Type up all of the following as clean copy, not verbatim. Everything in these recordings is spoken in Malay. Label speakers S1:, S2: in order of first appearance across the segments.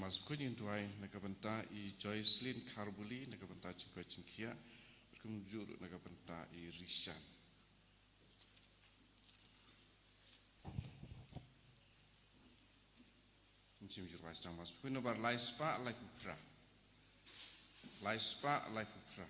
S1: mas kunyin tuai nakabenta I Joycelyn Karbuli nakabenta cingkoi cingkia berkunjur nakabenta I Rishan. Encim jur wais jang mas kun nobar laispa lai pupra. Laispa lai pupra.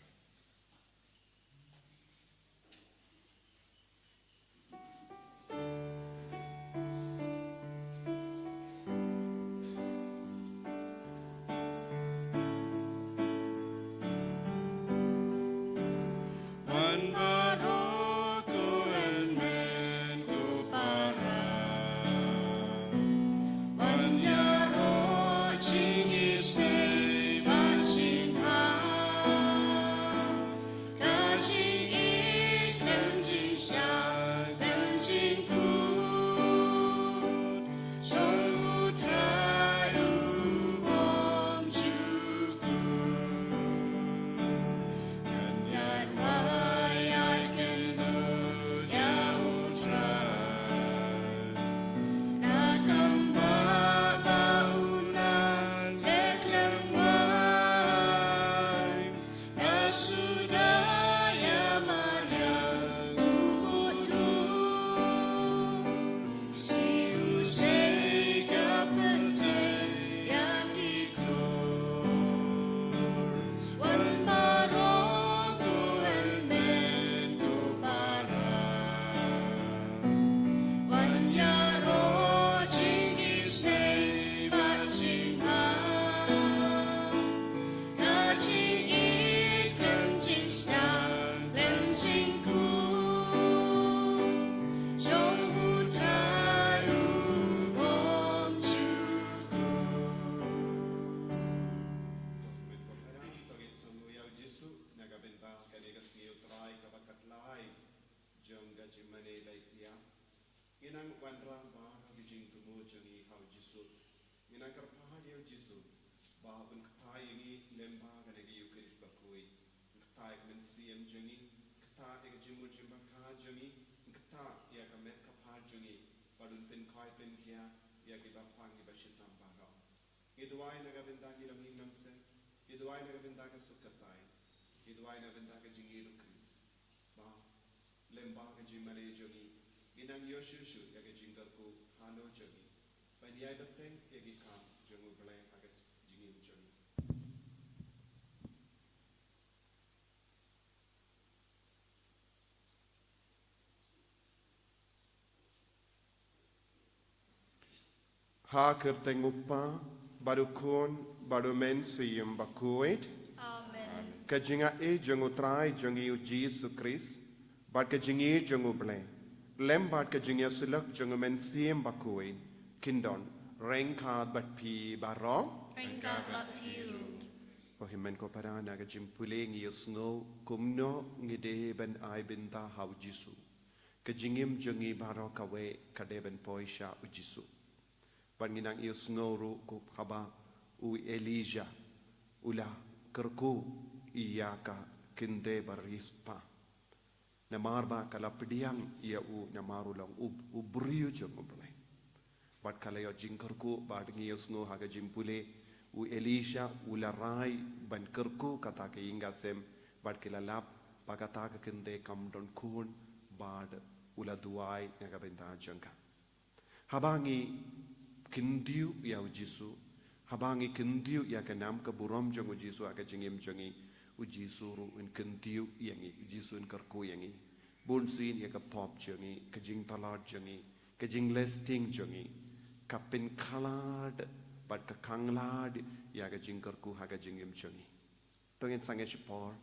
S2: Iduai nagabenda ki lamhin namse, iduai nagabenda ka sukasai, iduai nagabenda ka jingiru kris. Ba lemba ka jimale jogi, inang yoshushu ya ka jingar ko halo jogi. Panyai bateng ya ki kam jongu belai agas jingiru jogi. Ha kerteng upa baru kon baru men siyum bakuit.
S3: Amen.
S2: Kajinga e jongu trai jongi u Jesus Christ. Bad kajingi jongu ble. Lem bad kajingi sulak jongu men siyum bakuit. Kindon rengka bat pi baro.
S3: Rengka bat piru.
S2: Ohimen ko parana kajimpule ngi snow kumno ngide ben ai binta hau jisu. Kajingim jongi baro kawe kadeben poisha u jisu. Panginang iyo snoru ko haba u Elijah ula kerku iyaka kinde barispa namarba kala pediang ia u namarulang u brio jomble bat kala yo jingkerku bat ngi sno haga jimpule u Elisha ula rai ban kerku kata ke inga sem bat kila lap pagata ka kinde kamdon kun bad ula duai naga benda jangka habangi kindiu ya ujisu habangi kindiu ya kanam ka buram jong ujisu aka jingim jongi ujisu ru in kindiu yangi ujisu in karku yangi bunsin ya ka pop jongi ka jing talad jongi ka jing listing jongi ka pin khalad bat ka kanglad ya ka jing karku ha ka jingim jongi tongin sange shipor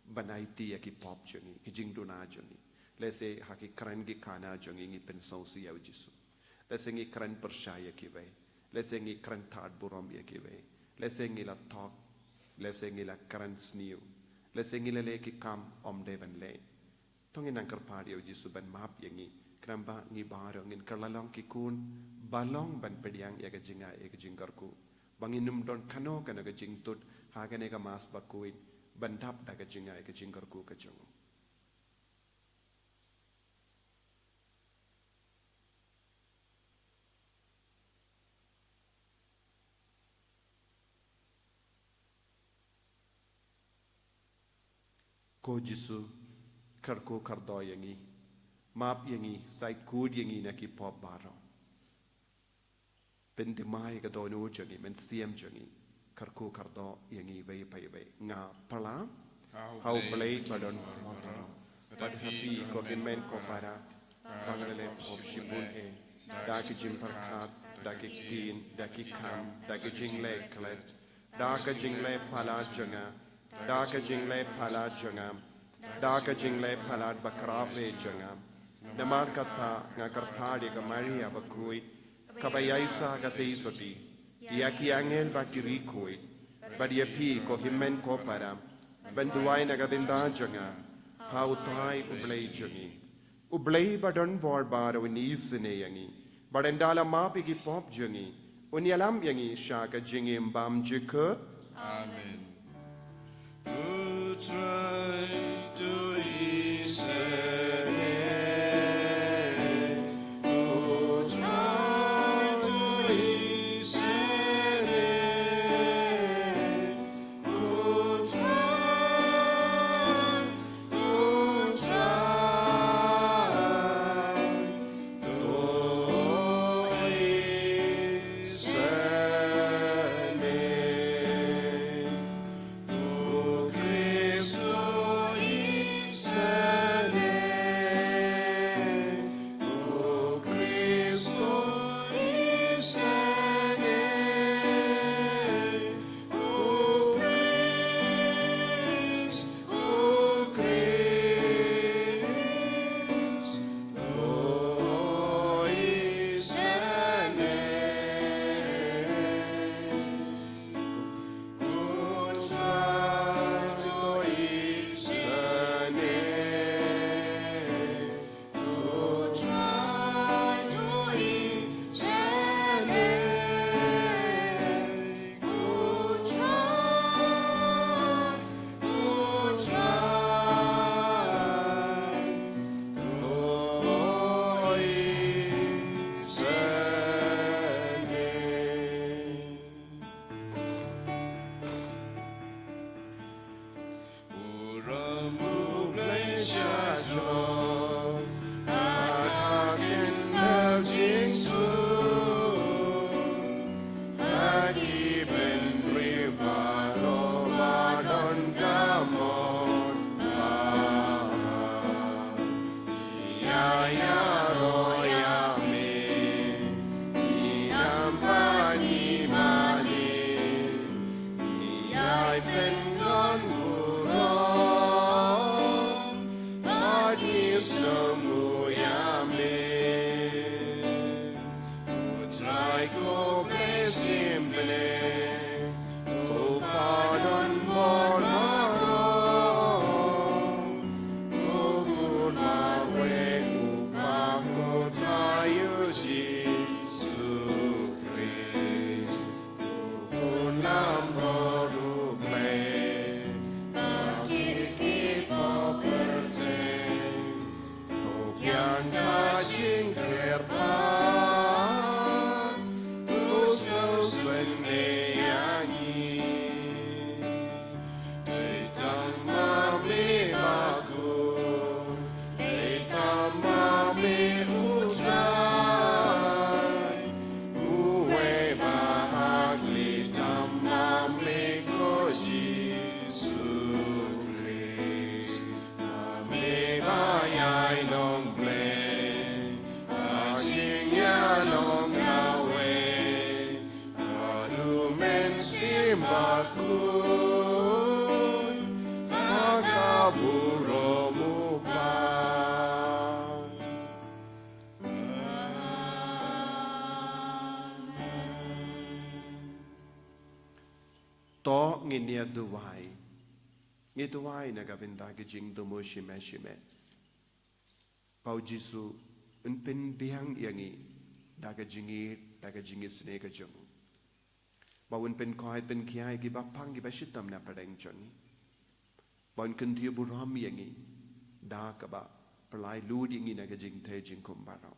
S2: banaiti ya ki pop jongi ka jing duna jongi lese ha ki krangi kana jongi ngi pen sausi ya ujisu lesengi kran percaya kiwe lesengi kran taat buram ya kiwe lesengi la talk lesengi la kran sniu lesengi la leki kam om devan le tongin angkar padi uji suban map yangi kramba ngi baro ngin kerlalong ki kun balong ban pediang ya gajinga ya gajingkarku banginum don kano kana gajingtut hagane ka mas bakuin bandap da gajinga ya gajingkarku kajongo ko Jisu karko kardo yangi map yangi sai kud yangi na ki pop baro pen de mai ga do no jangi men siem jangi karko kardo yangi ve pai ve nga pala how play padon but happy ko men ko para pangale pop shibun e da ki jim parkhat da ki tin da ki kam da ki jingle klet da ka jingle pala janga da ka jingle pala janga da ka jingle pala bakra ve janga namar kata nga karthadi ka maria bakui kabayaisa ka teisoti ya ki angel bakiri koi badia pi ko himmen ko para benduai na ga binda janga pautai ublei jangi ublei badon bor baro ni sine yangi badendala mapi ki pop jangi unyalam yangi shaka jingi mbam jikut
S1: Amen. Who try to ease it? Who try to ease it? Who try to ease
S2: to nginia duwai ngi duwai na gavinda ki jing do mo shime shime pau jisu un pen biang yangi daga jingi sne ka jung ba un pen koi pen kiai ki ba pang ki ba shitam na padeng chani bon kun thiu buram yangi da ka ba palai lu di ngi na ka jing the jing kum ba ro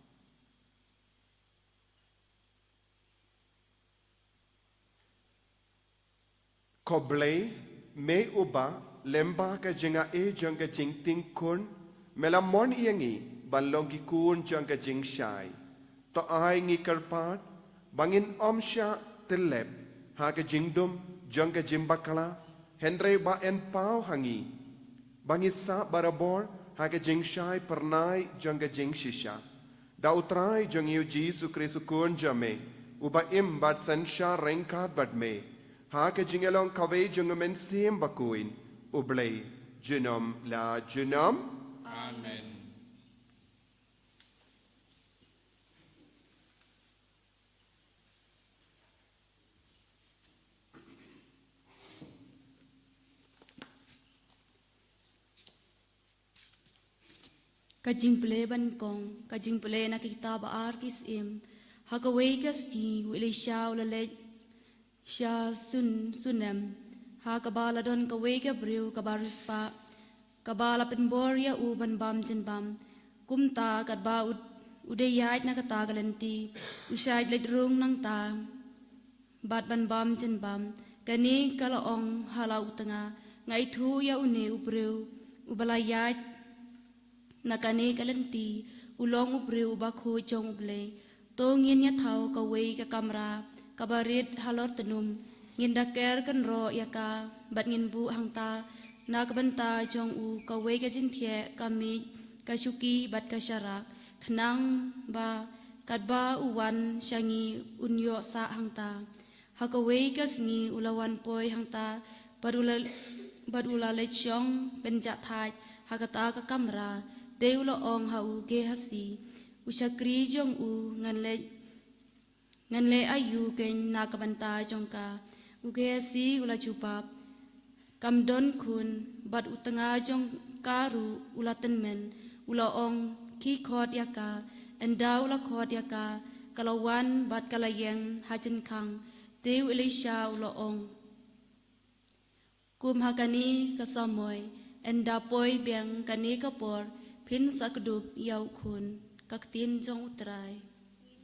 S2: Koblei me uba lemba ka jinga e jang ka jing ting kun melamon iangi banlong ki kun jang ka jing shai to ai ngi karpat bangin omsha telep ha ka jingdum jang ka jimbakala henry ba en pau hangi bangit sa barabor ha ka jing shai pernai jang ka jing shisha da utrai jang yu Jesu Kristu kun jame uba im bat sansha rengkat bat me ha ka jingalong kawe jang men sim bakuin ublay genom la genom
S1: Amen.
S4: Kajing pule ban kong, kajing pule na kita ba arkis im, hakaway kasi wili siya ulale siya sunem, hakabala don kaway kabriw kabarus pa, kabala penborya uban bam jen bam, kumta kat ba udayait na katagalanti, usayad ledrung ng ta, bat ban bam jen bam, kani kalaong halaw tanga, nga itu ya uni ubriw, ubalayait, nakane kalanti ulong ubriu bakho jong uble to ngin ya thau ka wei ka kamra kabarit halor tenum ngin daker kan ro ya ka bat ngin bu hangta na ka banta jong u ka wei ka jin thie kami ka suki bat ka sharak thnang ba kat ba uwan shangi unyo sa hangta ha ka wei ka sngi ulawan poi hangta badula le chong benja thai ha ka ta ka kamra Deula ong hau ge hasi usakri jong u nganle ayu ken nakabanta jong ka uge hasi ula chupap kamdon kun bat utanga jong karu ula tenmen ula ong ki khot yaka enda ula khot yaka kalawan bat kalayeng hajen kang deu elisha ula ong kum hakani kasamoy enda poi biang kani kapor Pin sakdup yau kun kaktin jong utrai.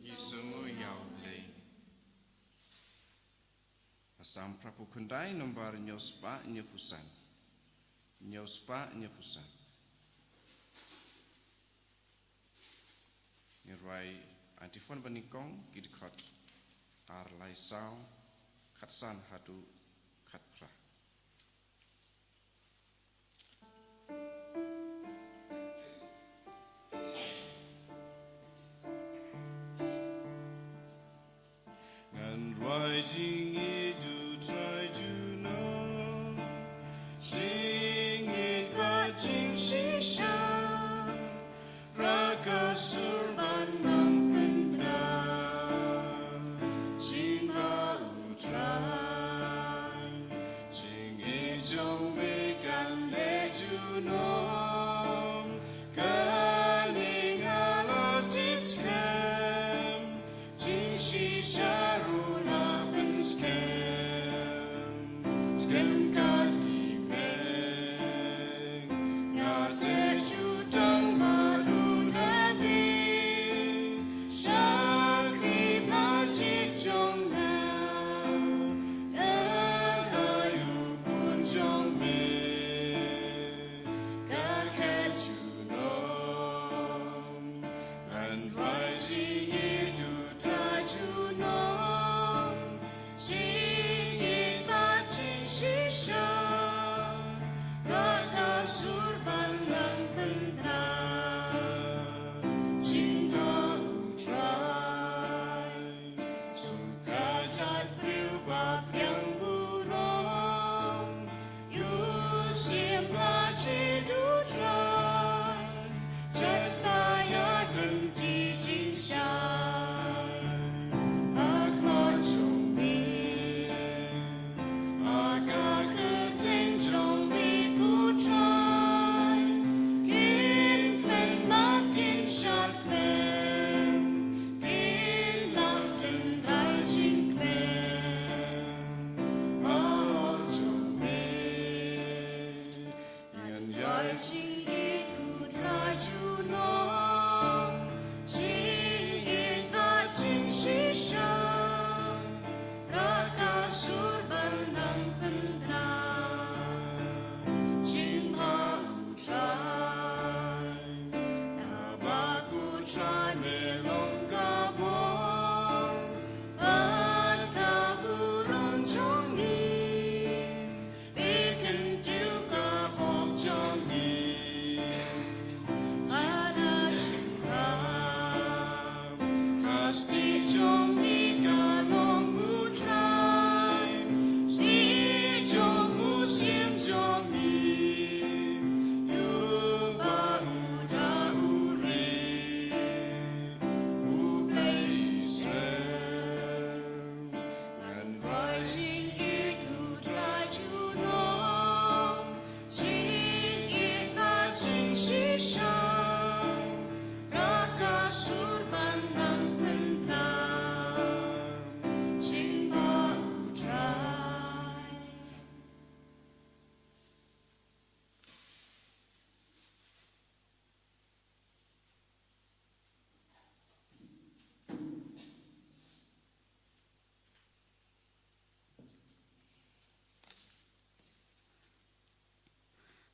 S1: Yesumu yau lei. Asam prapu kundai nombar nyospa nyepusan. Nyospa nyepusan. Nirwai antifon banikong kidikot arlai sao katsan hadu katpra.
S5: Jing it do try to know Jing it ba jing shi sha Raka surban nang pendra Jing ba u try Jing it jong me kan le to know Kaning ala tips cam Jing shi sha Skem kat ki peng Ngate syutang baru nabi Syakri majid jong na Dan ayu pun jong me Kaket junom And rising itu try to know Shisha Raka surban lang pendra Cinta utrai Suka jat priubab yang burung Yusim majid utrai Jat bayat lenti jinsya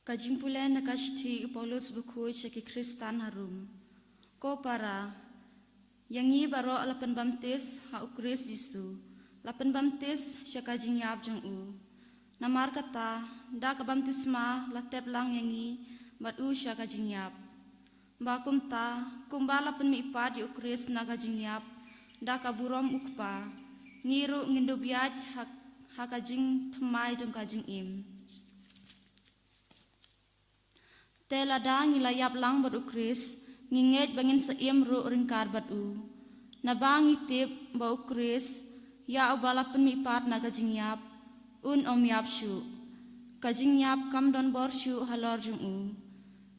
S4: Kajing pula nakashti Paulus buku ceki Kristan harum. Ko para yangi baro alapan baptis ha ukris Yesu. Lapan baptis siya kajing yap jeng u. Namar kata da ka baptisma latep lang yangi bat u siya kajing yap. Ba kumta kumba lapan mi ipat di ukris na kajing yap da ka burom ukpa ngiru ngindubyaj ha kajing thamai jeng kajing im. Tela da ngilayap lang bat ukris nginget bangin seim ru ringkar bat u. Nabang itip ba ukris ya ubalapan mi pat na kajing yap un om yap shu. Kajing yap kam don bor shu halor jung u.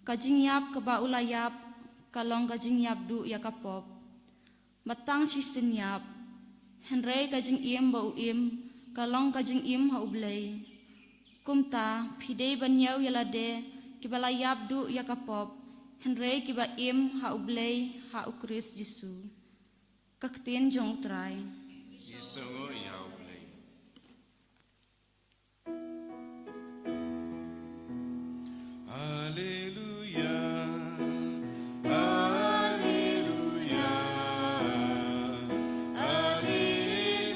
S4: Kajing yap kaba ulayap kalong kajing yap du ya kapop. Matang sisin yap. Henry kajing im ba u im kalong kajing im ha ublay. Kumta pidei banyaw yalade kibala yabdu ya kapop, Henry kiba im ha ublay ha ukris Yesu. Kaktin jong utray.
S1: Isongo ya ublay.
S5: Hallelujah, Hallelujah, Hallelujah.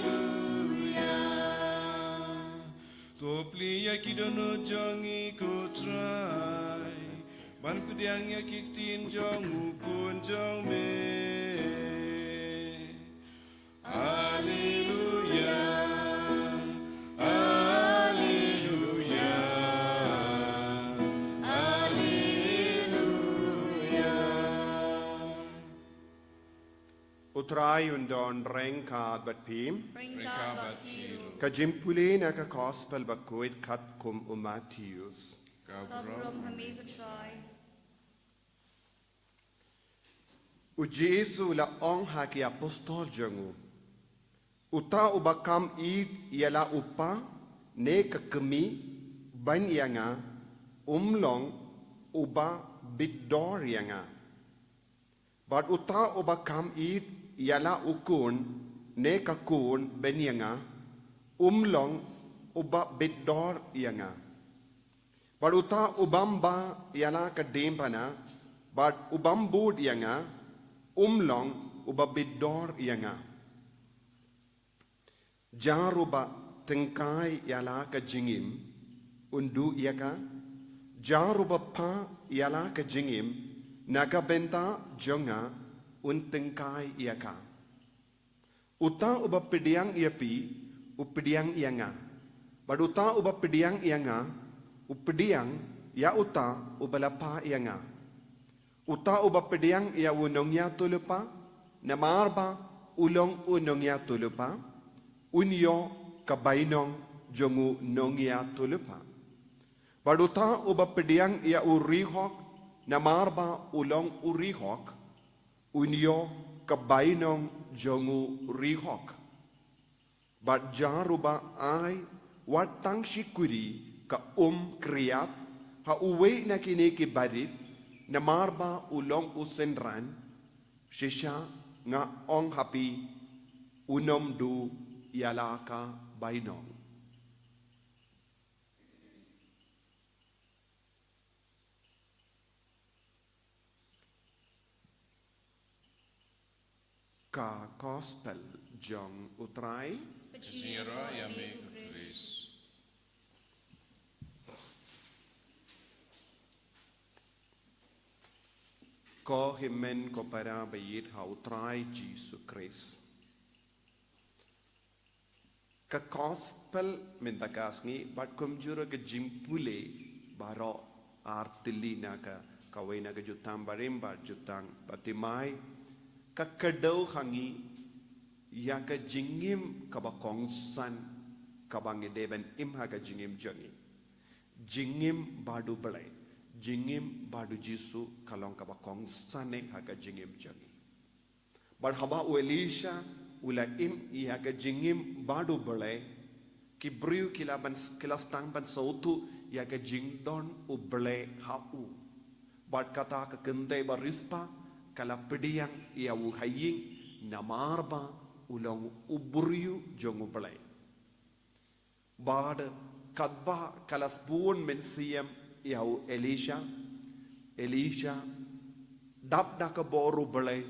S5: Topli ya kidono jongi ko try, ban pediang ya kiktin jong ukun jong me. Hallelujah, Hallelujah, Hallelujah.
S2: Utray undon reng ka bat pim.
S3: Bring God back here.
S2: Kajimpuli na ka gospel bakuit kat kum Matthews.
S3: Kabrom hamigo try.
S2: U Jesu la ong haki apostol jangu. Uta ubakam yala upa ne kakemi ban yanga umlong uba bidor yanga. But uta ubakam yala ukun ne kakun ben yanga umlong uba bidor yanga. But uta ubamba yala kadempana but ubambud yanga umlong uba bidor yanga. Jaruba tengkai yala ka jingim undu yaka jaruba pa yala ka jingim naga benta jonga un tengkai yaka. Uta uba pidiang yapi upidiang yanga. But uta uba pidiang yanga upidiang ya uta ubalapa yanga. Uta uba pidiang ya unong ya tulupa namarba ulong unong ya tulupa unyo kabainong jongu nongya tulupa. Baduta uba pidiang ya urihok namarba ulong urihok unyo kabainong jongu rihok. Bad jaruba ay watang shikuri ka kriyat ha uwe na kiniki barit namarba ulong usenran shisha nga ong hapi unom du yalaka bainong. Ka gospel jong utray
S1: Jira ya me Chris.
S2: ko himen ko para bayit ha utray Jesus Christ. Ka gospel mentakas ngi bat kumjura ka jimpule baro artili na ka kaway na ka jutang barimbar jutang batimay ka kadaw hangi ya ka jingim ka ba kongsan ka bangi deben imha ka jingim jangi jingim badu balay jingim badu jisu kalong ka ba kongsan ha ka jingim jangi bar haba u Elisha ula ya ka jingim badu balay ki briu kilastang ban sautu ya ka jingdon u balay ha u bar kata ka kende ba rispa kala pediyang ya u haying namarba ulong uburiu jongu balay bad kadba kalas buon men siyam yau Elisha dap da ka boru belai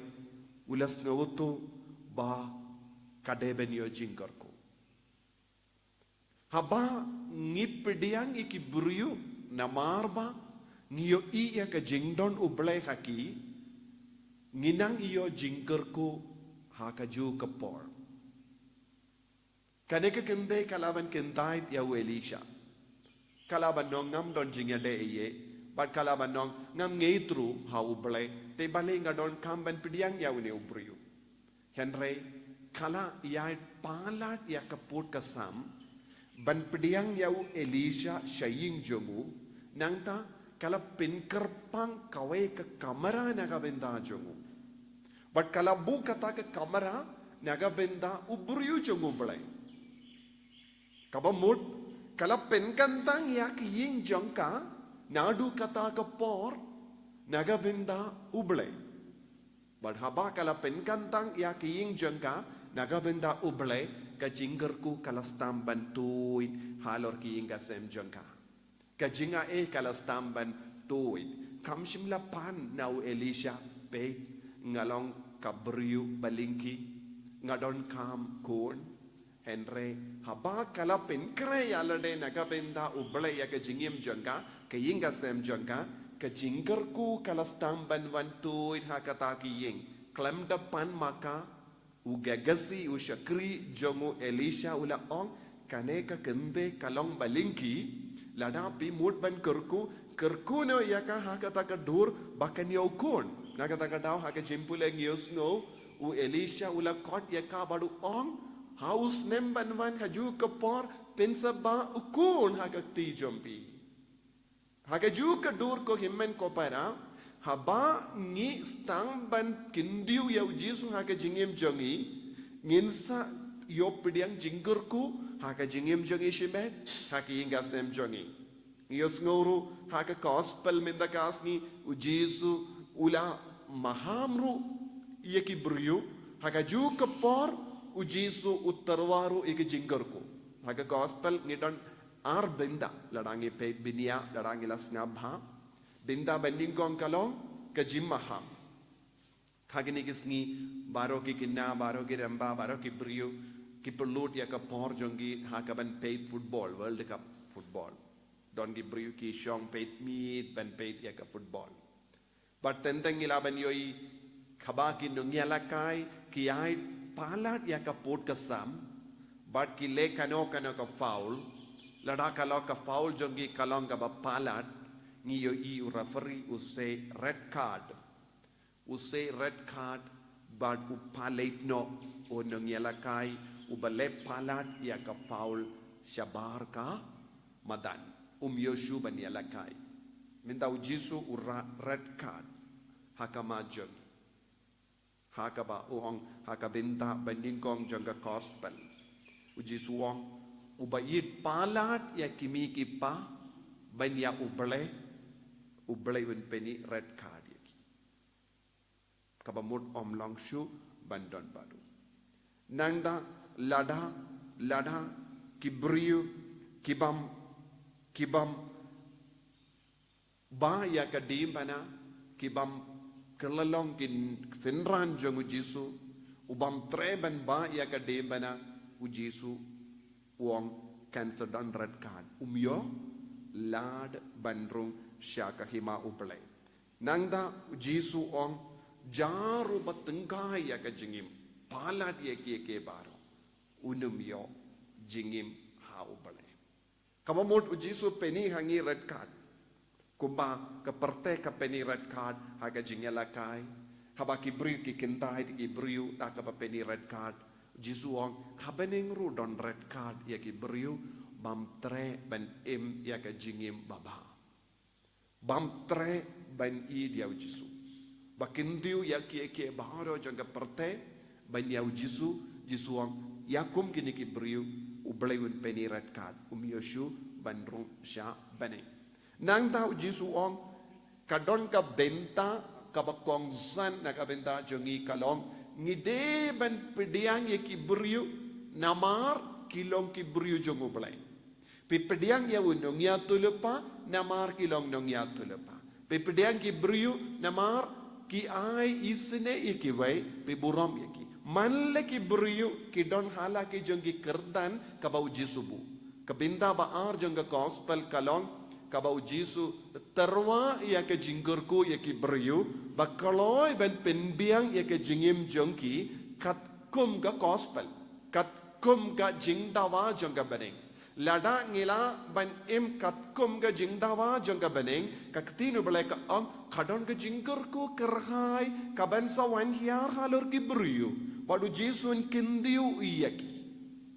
S2: ulas ngautu ba kadeben yo jingkarku haba ngipidiang ikiburiu namarba ngiyo iya ka jingdon ublay haki nginang iyo jingkarku hakaju kapor kaneka kende kalaban kentait yau Elisha kalaban nong ngam don jingade iye but kalaban nong ngam ngeitru ha ublay te bale ngadon kamban pidiang yau ne ubriu henry kala iya palat ya kaput kasam ban pidiang yau Elisha shaying jongu nangta kala pinkerpang kawai ke kamera naga benda jongu but kala bu kata ke kamera naga benda ubriu jongu belai kabamut kala penkantang ya ki ying jongka nadu kata ke por naga benda ublay but haba kala penkantang ya ki ying jongka naga benda ublay ka jinggerku kala stam bantuin halor ki ying gasem jongka ka jinga kala stam bantuin kam shimla pan nau Elisha pe ngalong kabriu balingki ngadon kam kon henry haba kala penkre yalade naga benda ublay ya ka jingim jongka ka ying gasem jongka ka jinggerku kala stam bantuin hakata ki ying klam da pan maka ugagasi ushakri jongo Elisha ula ong kaneka kende kalong balingki lada pi mut ban kerku no yaka hakata ka dur bakan yo kon nagata ka daw haka jimpuleng yos no u Elisha ula kot yaka badu ong house nem banwan haju kapor pensaba ukon haka ti jompi haka ju ka dur ko himmen ko para haba ngi stang ban kindiu yau jisu haka jingim jongi nginsa yo pidiang jinggerku haka jingim jongi shimet haka ingasem jongi yos ngoro haka gospel minda kasni u jisu ula mahamru yeki briu haka ju kapor u jisu uttarwaru iki jinggerku haka gospel ngidon ar benda ladangi pe binia ladangi lasngabha binda bending kong kalong ka jimmaham khagini kisni baro ki kinna baro ki ramba baro ki briu ki pelut ya ka por jongi hakaban paid football world cup football don ki briu ki shong paid meet ban paid ya ka football but tentang ilaban yoi khaba ki nungyala kai ki ai palat ya ka pot kasam but ki le kano ka foul lada kalo ka foul jongi kalong ka ba palat ngiyo i referee use red card but upalate no o nangyala kai ubale palat ya ka foul shabar ka madan yoshu banyala kai minta ujisu ura red card hakamajon hakaba uong hakabinta bandingkong jangga gospel ujisu wong ubayit palat ya kimi kipa banya ublay un penny red card yaki kabamut omlong shu bandon badu nangda lada kibriu kibam ba ya kadim bana kibam kelalong kin senran jongu jisu ubam treban ba ya kadim bana ujisu wong cancer dan red card umyo lad bandrung syaka hima ublay nangda jisu ong jaru batengkai ya ka jingim palat ya ke baro unum yo jingim ha ublay kamamot jisu peni hangi red card kumba ka perte ka peni red card ha ka jingela kai haba ki briu ki kentai ki briu da ka peni red card jisu ong habeneng ru don red card ya ki briu bam tre ban em ya ka jingim baba bam tre ban i dia jisu bakindiu ya ki baharo janga perte ban ya jisu ong yakum kini ki briu ublay un peni red card yoshu ban rung sha bane nang tau jisu ong kadon ka benta ka bakong san na ka benta jongi kalong ngide ban pediang ye ki briu namar kilong ki briu jongo ublay pipediang ya unong ya tulupa namar kilong nong ya tulepa. Pe pediang ki briu namar ki ai isne ikiwai pe burom yaki. Manle ki briu ki don hala ki jongi kerdan kabau jisubu. Kabinda baar jonga gospel kalong kabau jisu terwa ya ke jinggerku ya ki briu bakaloi ben penbiang ya ke jingim jongki kat kum ga gospel kat kum ga jingdawa jonga beneng. Lada ngila ban im kat kum ga jingdawa jonga beneng kaktinu balai ka ang kadon ga jinggerku kerhai kaban sawan hiar halur ki briu wadu jisun kindiu iyaki.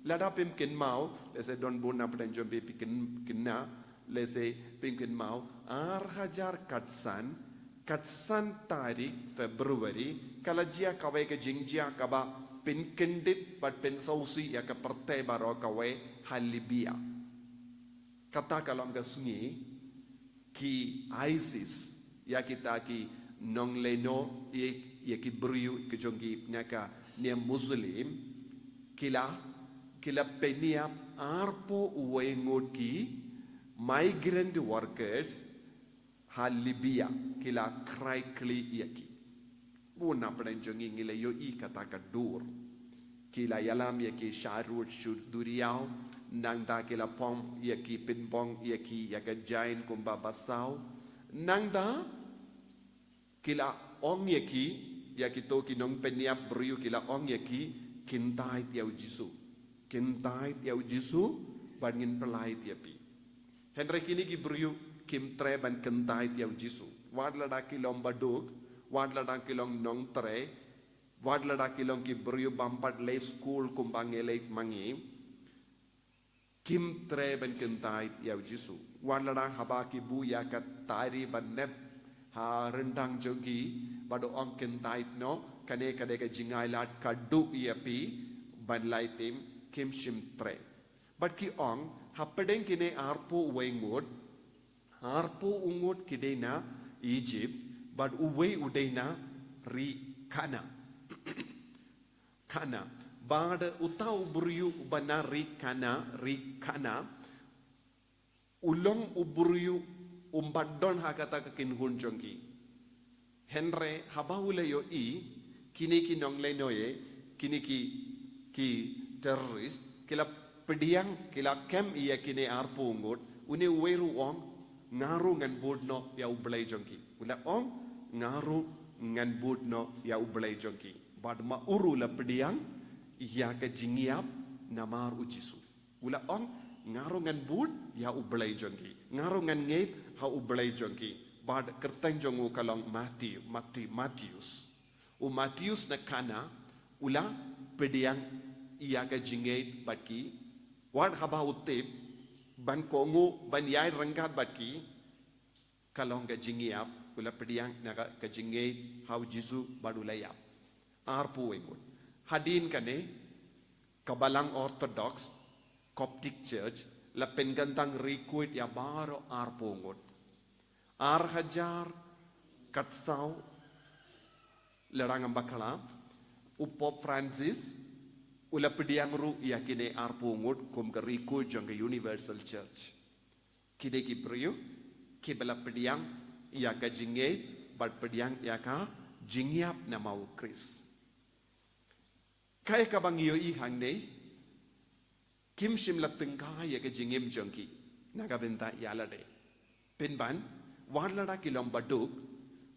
S2: Lada pim kin mau lese don buna pen jombe pikin kinna lese pim kin mau 6000 katsan tarik Februari kalajia kawai ke jingjia kaba pin kendit but pin sausi ya ke partai baro kawai halibia kata kalau ang sungi ki ISIS ya kita ki nong leno ya ki briu ke jongi naka ni muslim kila peniap arpo uwengot ki migrant workers ha Libya kila krai kli yaki buna pren jongi ngile yo I kata ka dur kila yalam yaki sharut shur duriao nangda kila pom yaki pinbong yaki yaga jain kumba basau nangda kila ong yaki to kinong peniap briu kila ong yaki kintai tiau jisu bangin pelai tiapi Henry kini ki briu kim tre ban kentai tiau jisu wad lada kilong baduk wad lada kilong nong tre wad lada kilong ki briu bampat le school kumbang elek mangi kim tre ban kentai tiau jisu wad lada haba ki bu ya kat tari ban nep ha rendang jogi bado ong kentai no kane kade ka jingai lat kadu iapi ban lai tim kim shim tre but ki ong hapedeng kine arpo wengot harpo ungot kidena Egypt but uwe udena ri kana kana bad utau buriu bana ri kana ulong uburiu umbadon hakata kin hunjongi henre habaule yo kini ki nongle noye kini ki terrorist kila pediang kila kem iya kini arpo ungot une uweru ong ngaru ngan budno ya ublay jonki ula ong ngaru ngan budno ya ublay jonki bad ma uru la pediang ya ka jingiap namar ujisu ula ong ngaru ngan bud ya ublay jonki ngaru ngan ngeit ha ublay jonki bad kertang jongu kalong Matthews na kana ula pediang ya ka jingeit batki wad haba utip ban kongu ban yai rangkat batki kalong ka jingiap ula pediang naga ka jingei hau jisu badulayap arpu wengut hadin kane kabalang Orthodox Coptic Church la pengantang requit ya baro arpu ngut hajar katsau lerang bakala upop Francis ula pediang ru yakine arpu ngut kum ka requit jang Universal Church kide ki priyo kibala pediang ya ka jingei bat pediang ya ka jingiap na mau Chris kaya ka bang iyo ihang nei kim shim la tengka ya ka jingim jongki naga benta yala de pinban wadlada kilong baduk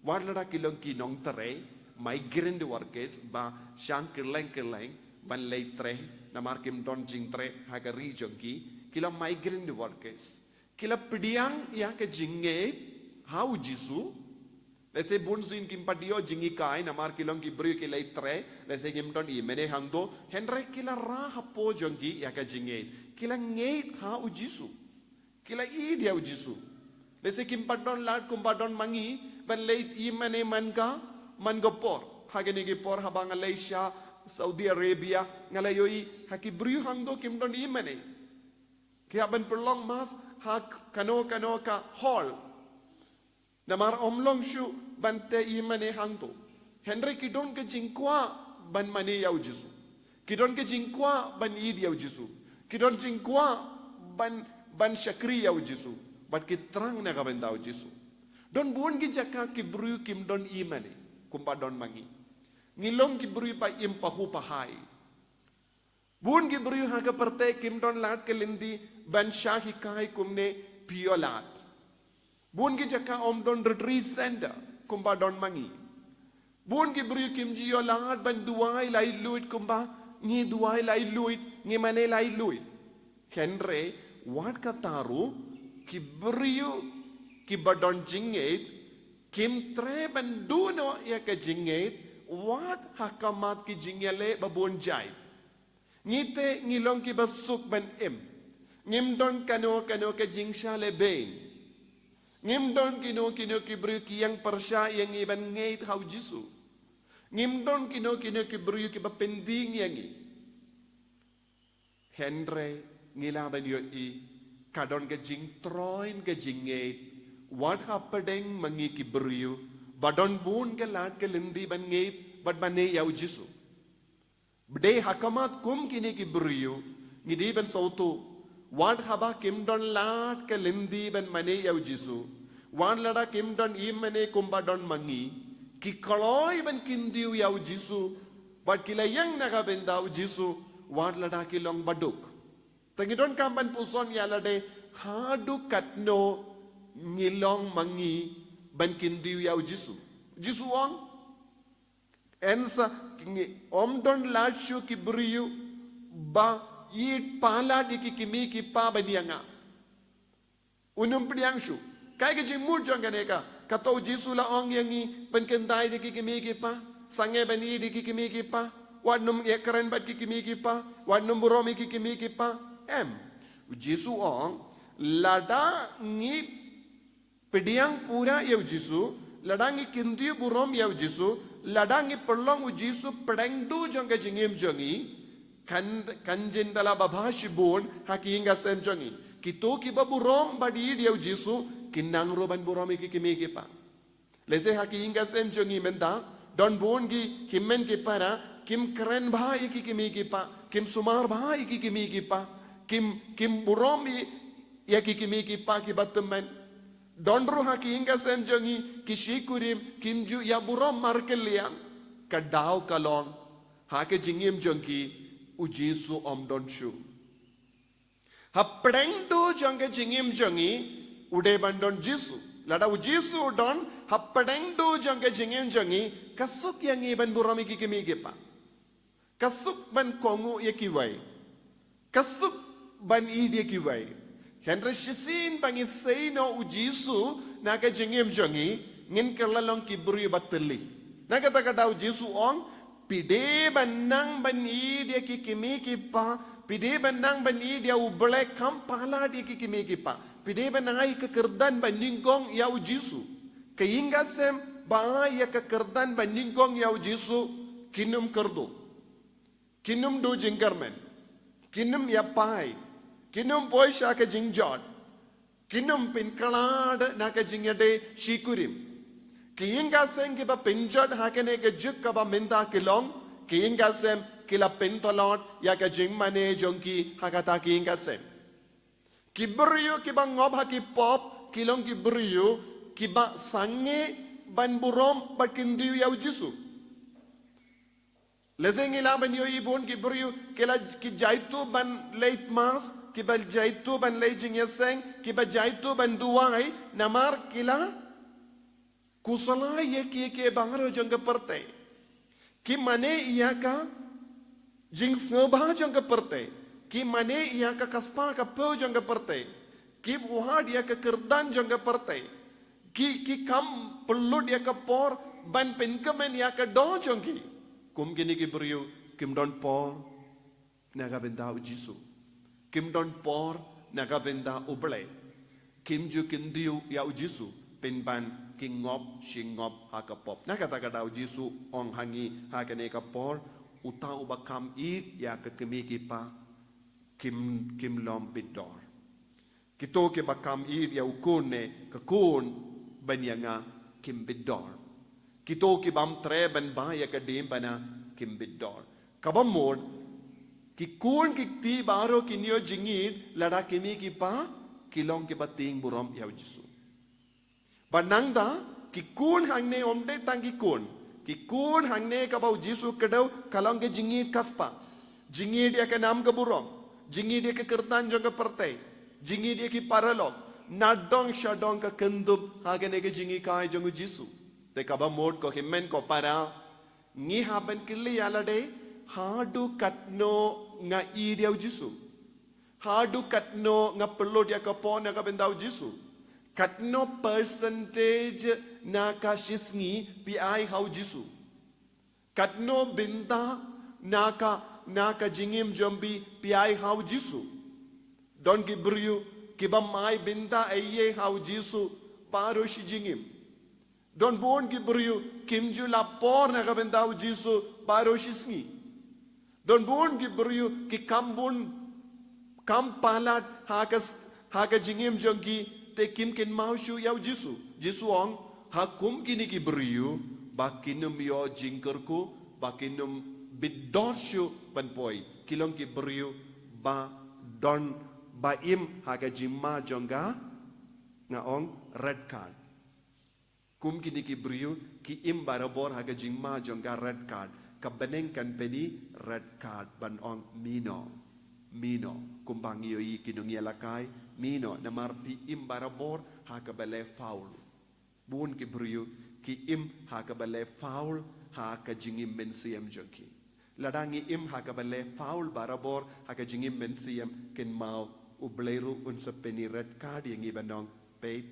S2: wadlada kilong ki nong tare migrant workers ba shang kirleng ban leitre na markim don jing tre ha ka ri jongki kilong migrant workers kila pediang ya ka jinge hau jisu lese bunzin kim padio jingi kai namar kilong ki bru ki leitre lese kim don I mene hangdo henre kila ra hapo jongi ya ka jinge kila ngei hau jisu kila I dia jisu lese kim padon lat kum padon mangi ban leit I mene man gopor hageni ki por habang Malaysia Saudi Arabia ngalayoi haki bru hangdo kim don I mene kaya ban perlong mas hak kano ka hall namar omlong shu bante imane hangto henry kidon ke jingkwa ban mane yau jisu kidon ke jingkwa ban id yau jisu kidon jingkwa ban shakri yau jisu but ki terang na kabendau Jisu. Don buon ki jaka ki bru kim don imani kumpa don mangi. Ngilong ki bru pa im pahu pahai. Buon ki bru ha ka perte kim don lat ke lindi ban shahi kai kumne piolat. Buon ki jaka om don retreat center kumpa don mangi. Buon ki bru kim ji yo lat ban duai lai luit kumpa ngi duai lai luit ngi mane lai luit. Henry wat ka taru ki bru ki badon jinget kim tre ban duno ya ka jinget wat hakamat ki jingele babon jai ngite ngilong ki basuk ban ngim don kano ka jingsha le ben ngim don kino ki bru ki yang persya yang iban ngeit hau Jisu ngim don kino ki bru ki bapending yangi Henry ngilaban yo i kadon ka jing troin ka jinget what happened mangi ki bru badon bun ke lat ke lindi ban ngeit bad bane yau Jisu bde hakamat kum kini ki bru ngidi ban sautu what haba kim don lat ke lindi ban mane yau Jisu wan lada kim don imane kum badon mangi ki kaloi ban kindiu yau Jisu bad kilayang naga bendau Jisu wan lada ki long baduk tangidon kamban puson yalade hadu katno ngilong mangi ban kindiu yau Jisu Jisu ong ensa om don lachu ki buriu ba yit pala di ki kimi ki pa banianga unum priang shu kai ke jimur jangane ka kato Jisu la ong yangi ban kendai di ki kimi ki pa sange bani di ki kimi ki pa wanum ye keren bat ki kimi ki pa wanum buromi ki kimi ki pa Jisu ong lada ngi Pediang pura yau Jisu, ladangi kindiu burom yau Jisu, ladangi perlong Jisu pedengdu jangka jingim jangi, kanjen dala babashi bon haki hingga sem jangi. Kito kiba burom badi yau Jisu, kinang roban burom iki kimi kipa. Lese haki hingga sem jangi menda, don bon gi himmen kipara, kim keren bha iki kimi kipa, kim sumar bha iki kimi kipa, kim burom ya kimi kipa kibatemen. Dondro haki hingga sem jangi kishi kurim kimju ya burom markel liang kadau kalong hake jingim jangi ujisu om don shu hapdeng do jangge jingim jangi ude bandon Jisu lada ujisu don hapdeng do jangge jingim jangi kasuk yang iban burom iki kimi gepa kasuk ban kongu yakiwai kasuk ban idi yakiwai Henry Shisin bangi say no Jisu naga jingim jangi ngin kerlalong kibru bateli. Naga takadaw Jisu ong pide banang bani dia kikimi kipa pide banang bani dia ublek kam pala dia kikimi kipa pide banang ay kekerdan baningkong yau Jisu kayinga sem ba ya kekerdan baningkong yau Jisu kinum kerdo kinum do jingkarmen kinum ya pai Kinum boy shaka jingjot. Kinum pin kalad naka jingade shikurim. Kiyinga sem kiba pinjot hakane ke juk kaba minda kilong. Kiyinga sem kila pintolot ya ka jingmane jonki hakata kiyinga sem. Kiburiyo kiba ngob haki pop kilong kiburiyo kiba sange ban burom bakindiu yau Jisu. Lezeng ilaban yo ibon kiburiyo kila ki jaitu ban late mas kiba jaitu ban lejing yaseng kiba jaitu ban duai namar kila kusala ye ke bangaro jangga perte ki mane iya ka jing snobha jangga perte ki mane iya ka kaspa ka po jangga perte ki buhad iya ka kerdan jangga perte ki kam pelud iya ka por ban penkamen iya ka do janggi kum gini ki beriu kim don por naga benda Jisu Kim don por naga benda uble. Kim ju kindiu ya Jisu pinban kingop shingop hakapop. Naga tagadau Jisu ong hangi hakane kapor utau bakam id ya kekemi kipa kim lom bidor. Kito ke bakam id ya ukune kekun banyanga kim bidor. Kito ke bam tre ban ba ya kadim bana kim bidor. Kabamod Ki kun ki ti baro kinyo jingid lada kimi ki pa kilong ki bating burom yaw Jisu. Banangda ki kun hangne omde tangi kun. Ki kun hangne ka bau Jisu kedaw kalong ke jingit kaspa. Jingit dia ke nam ke burom. Jingit dia ke kertan jong ke pertai. Jingit dia ki paralog. Nadong shadong ka kendub hagane ke jingi kai jong Jisu. Te kaba mod ko himmen ko para ngi haben kili alade hadu katno nga idiaw Jisu. Hadu katno nga perlu dia kapon nga bendau Jisu. Katno percentage na kashisngi pi ai hau Jisu. Katno binta naka jingim jombi pi ai hau Jisu. Don gibriu kiba mai binta aye hau Jisu paro shi jingim. Don bon gibriu kimju lapor na bendau Jisu paro shisngi. Don bon gibriu ki kambun kampalat haka jingim jongi te kim kin mau shu yaw Jisu. Jisu ong hakum kini ki beriu bakinum yo jingkerku bakinum bidor shu panpoi kilong ki beriu ba don ba im haka jimma jonga nga ong red card. Kum kini ki beriu ki im barabor haka jimma jonga red card. Kabeneng kan peni red card ban ong mino kumbang iyo i kinungi alakai mino namar pi im barabor hakabale foul bun ki briu ki im hakabale foul haka jingim mensiem jonki ladangi im hakabale foul barabor haka jingim mensiem ken mau ubleru unsa peni red card yang ibanong pe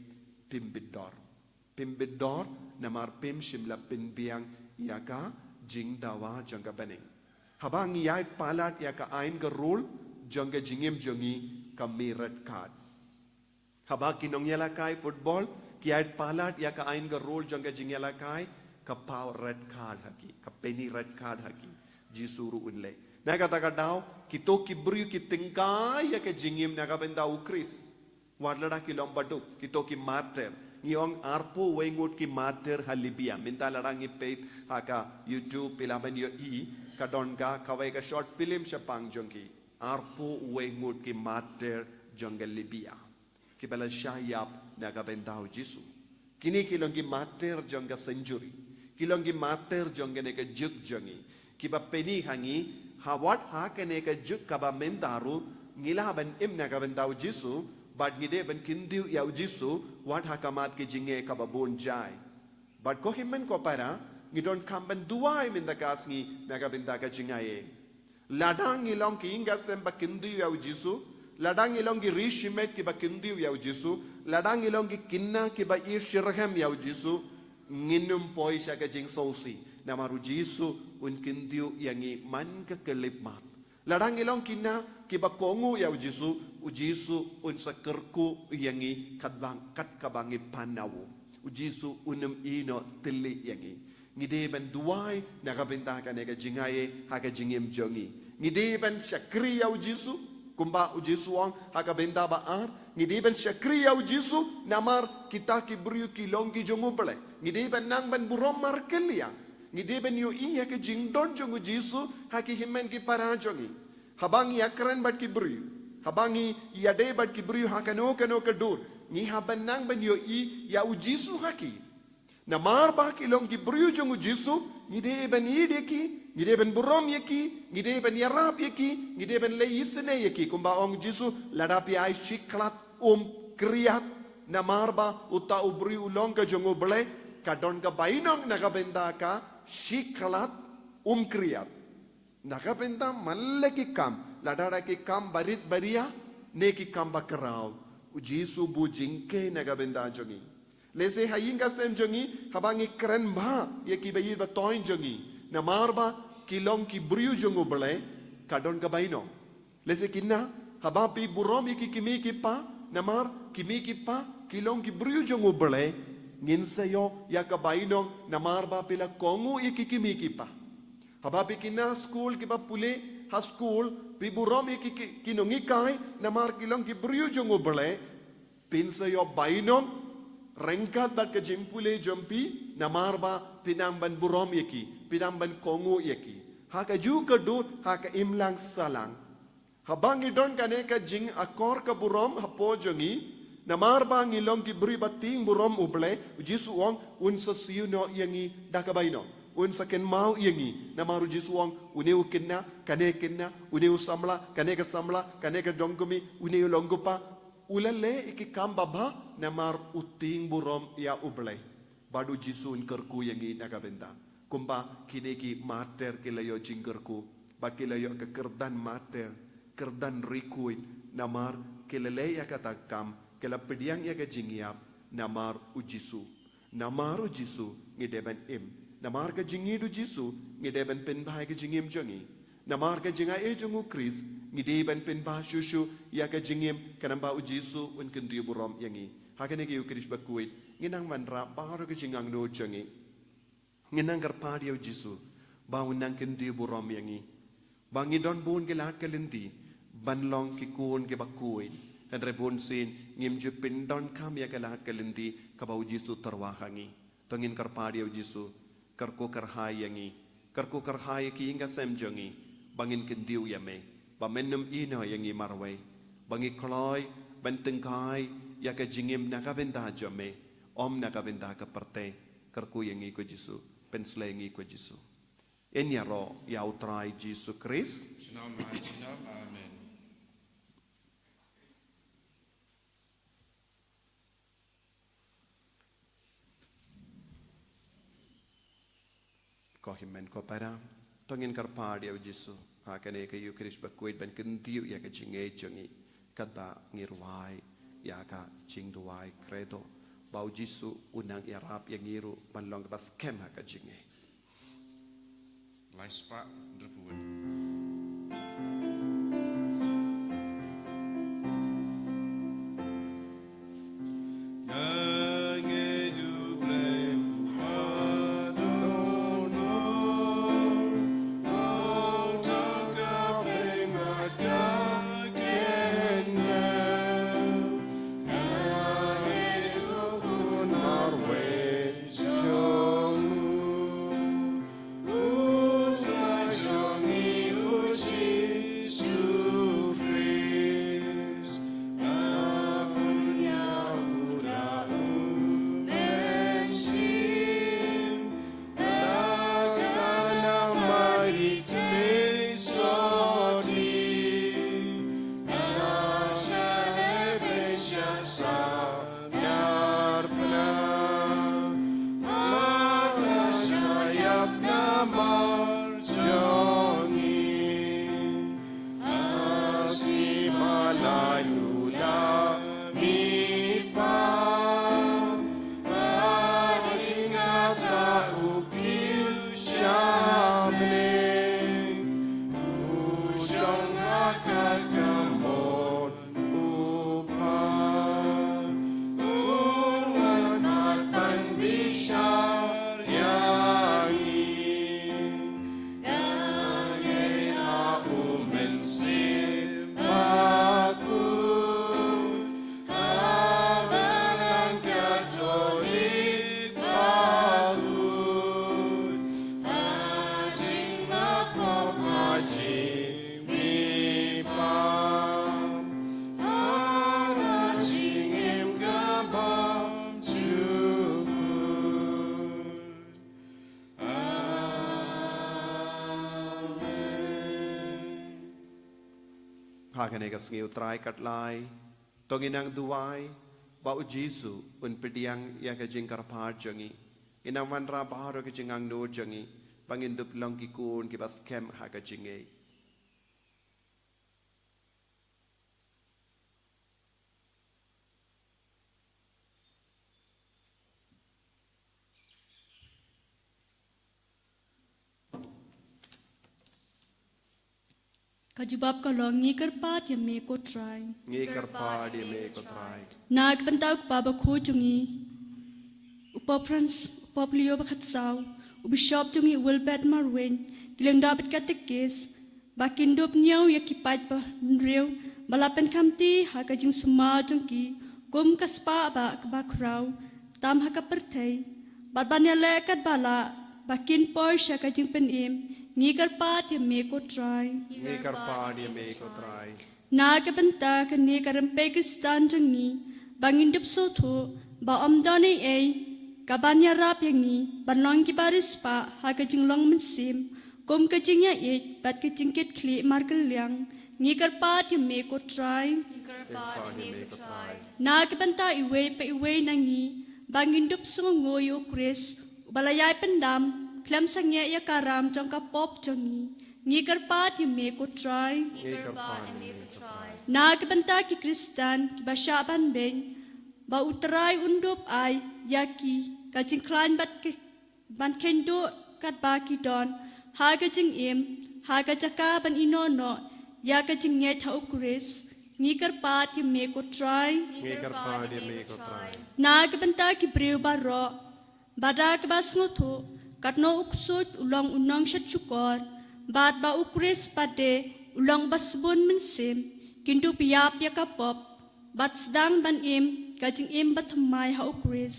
S2: pimbidor namar pim shimla pin biang yaka jing dawa jangka bening habang yait palat yaka ain ka rule jangka jingim jongi kami red card. Haba kinong yalakai football kiait palat ya ka ain ka role jangka jing yalakai ka pau red card haki ka penny red card haki jisuru unle. Na kata daw kito kibru ki tingkai ya ka jingim na ka benda ukris. Wadlada kilong baduk kito ki martyr. Ngiyong arpo wengut ki martyr halibia minta larang ipet haka YouTube pilaban yo i kadon ka kawai ka short film syapang jongki. Arpo wengut ki martyr jangka Libya. Kibala syayap na kabentao Jisu. Kini kilong ki martyr jangka century. Kilong ki martyr jangka neka juk jangi. Kiba peni hangi hawat haka neka juk kaba mentaru ngilaban im na kabentao Jisu. But ngide ban kindiu yaw Jisu wat hakamat ki jinge kaba bon jai. But ko himmen ko para ngidon kamban duai mindakas ngi na kabenta ka jingaye. Ladang ilong ki inga semba kindiu yaw Jisu. Ladang ilong ki rishimet ki ba kindiu yaw Jisu. Ladang ilong ki kinna ki ba ishirhem yaw Jisu. Nginum poi siya ka jing sosi. Namaru Jisu un kindiu yangi man ka kelipmat. Ladang ilong kinna ki ba kongu yaw Jisu. Ujisu un sa kerku yangi kadbang kat kabangi panawo. Ujisu unum ino tili yangi. Ngide ban duai nakabenta ka nega jingaye haka jingim jongi. Ngide ban syakri yaw Jisu kumba ujisu ang haka benda baar. Ngide ban syakri yaw Jisu namar kita ki beriu ki longki jongu pele. Ngide ban nang ban burom markelia. Ngide ban yo iya ke jingdon jongu Jisu haki himen ki para jongi. Habang yakran bat ki beriu. Habangi yade bat ki beriu haka no kedur. Ni haban nang ban yo i ya ujisu haki. Namar ba ki long ki beriu jongu Jisu. Ngide ban ide ki. Ngide ban burom yeki. Ngide ban yarap yeki. Ngide ban leisene yeki. Kumba ong Jisu ladapi ay shiklat kriyat. Namar ba uta uberiu long ka jongu bele. Kadon ka bainong nakabenda ka shiklat kriyat. Nakabenda malaki kam. Ladara ki kam barit baria. Ne ki kam bakarao. Ujisu bu jingke nakabenda jongi. Lese hayinga sem jongi habangi keren ba ye ki bayi ba toin jongi na marba kilong ki briu jongo bele kadon ka baino lese kinna habapi burom ki kimi ki pa na mar kimi ki pa kilong ki briu jongo bele ngin sayo ya ka baino na marba pila kongu ki kimi ki pa habapi kinna school ki ba pule ha school pi burom ki kinongi kai na mar kilong ki briu jongo bele pin sayo baino Rengkat bat ke jimpule jompi namarba pinamban burom yeki pinamban kongo yeki haka ju kedur haka imlang salang habang idon kane ka jing akor ka burom hapo jongi Namar bang ilong ki beri bating burom uble Jisu ong un sa siu no yangi dakabay no. Un sa ken mau yangi namaru Jisu ong uneu kenna kane kenna uneu samla kane ka samla kane ka dongkumi uneu longgupa ulale iki kambaba namar uting burom ya uble. Badu Jisu un kerku yangi nakabenda. Kumba kini ki mater kilayo jingkerku. Bakilayo ke kerdan mater kerdan rikuin namar kilale ya katakam kila pediang ya ke jingiap namar ujisu namar ujisu ngideben im namar ke jingidu jisu ngideben penbahai ke jingim jangi namar ke jingai jungu kris ngideben penbah shushu ya ke jingim kanamba ujisu un kendi burom yangi hakane ke ukris bakuit nginang manra baru ke jingang no jangi nginang garpadi ujisu baunang kendi burom yangi Bangi don bun ke lahat kalindi, banlong ki kun ke bakuin, dan rebun sin ngim ju pindon kam ya ke lahat kalindi kabau Jisu terwahangi. Tongin karpadi au Jisu, karko karhai yangi, karko karhai ki inga semjongi, bangin kendiu ya me, bamenum ino yangi marway, bangi kloy, bentengkai ya ke jingim nakabenda jome, om nakabenda ke perte, karko yangi ko Jisu, penslengi ko Jisu. Enya ro ya utrai Jisu Kris.
S1: Amen.
S2: Ko himen ko para tongin karpadi au Jisu. Hakane ke yu Kris bakuit ben kentiu ya ke jinge jangi kada ngirwai ya ka jingduai credo. Bau Jisu unang irap yang ngiru manlong bas kem ha ka jinge.
S1: Laispa derpuan.
S2: Hakane ka sengi utrai katlai, tonginang duwai, bau Jisu un pediang ya ka jingkar par jangi, inang manra baharo ka jingang no jangi, bangindup long ki kun ki bas kem ha ka jingai.
S4: Kajubab ka long ngi karpat ya me ko try.
S2: Ngi karpa di me ko trai.
S4: Nag bantau baba ko jungi. Upaprans upaplio bakat saw. Ubishop jungi Wilbert Marwen. Dilang dapat katekis. Bakindop niyaw ya kipat pa nrew. Balapan kamti haka jung suma jungi. Kum kaspa ba kabakraw. Tam haka pertay. Batanya lekat bala. Bakin por siya ka jung penim. Ngi karpat ya me ko try.
S2: Ngi karpa di me ko trai.
S4: Na kabanta ka ni karampe kristan jungi. bangin dup so thu ba doni e kabanya rap yangi banlong ki baris pa ha ka jinglong mensim kom ka jingya e bat ka jingket kli markel liang ngi kar pa ti me ko try
S3: Ikarpa di me ko try.
S4: na ka banta iwe pa iwe nangi bangin dup so ngoyo Chris balayai pendam klam sangya ya karam jong ka pop jongi ngi kar pa ti me ko try
S3: Ikarpa di me ko try.
S4: na ka banta ki Kristan ki basya ban ben ba utrai undup ai yaki ka jingklan bat ke ban kendo kat ba ki don ha ka jing im ha ka jaka ban inono ya ka jing nge thau Chris ngi kar pa ti me ko try
S3: Ikarpa di me ko try.
S4: na ka banta ki breu ba ro bada ka bas ngotho kat no uksut ulong unong shat chukor bat ba ukres pade ulong basbon mensim kintu piap ya ka pop bat sedang ban im ka jing im bat mai ha ukres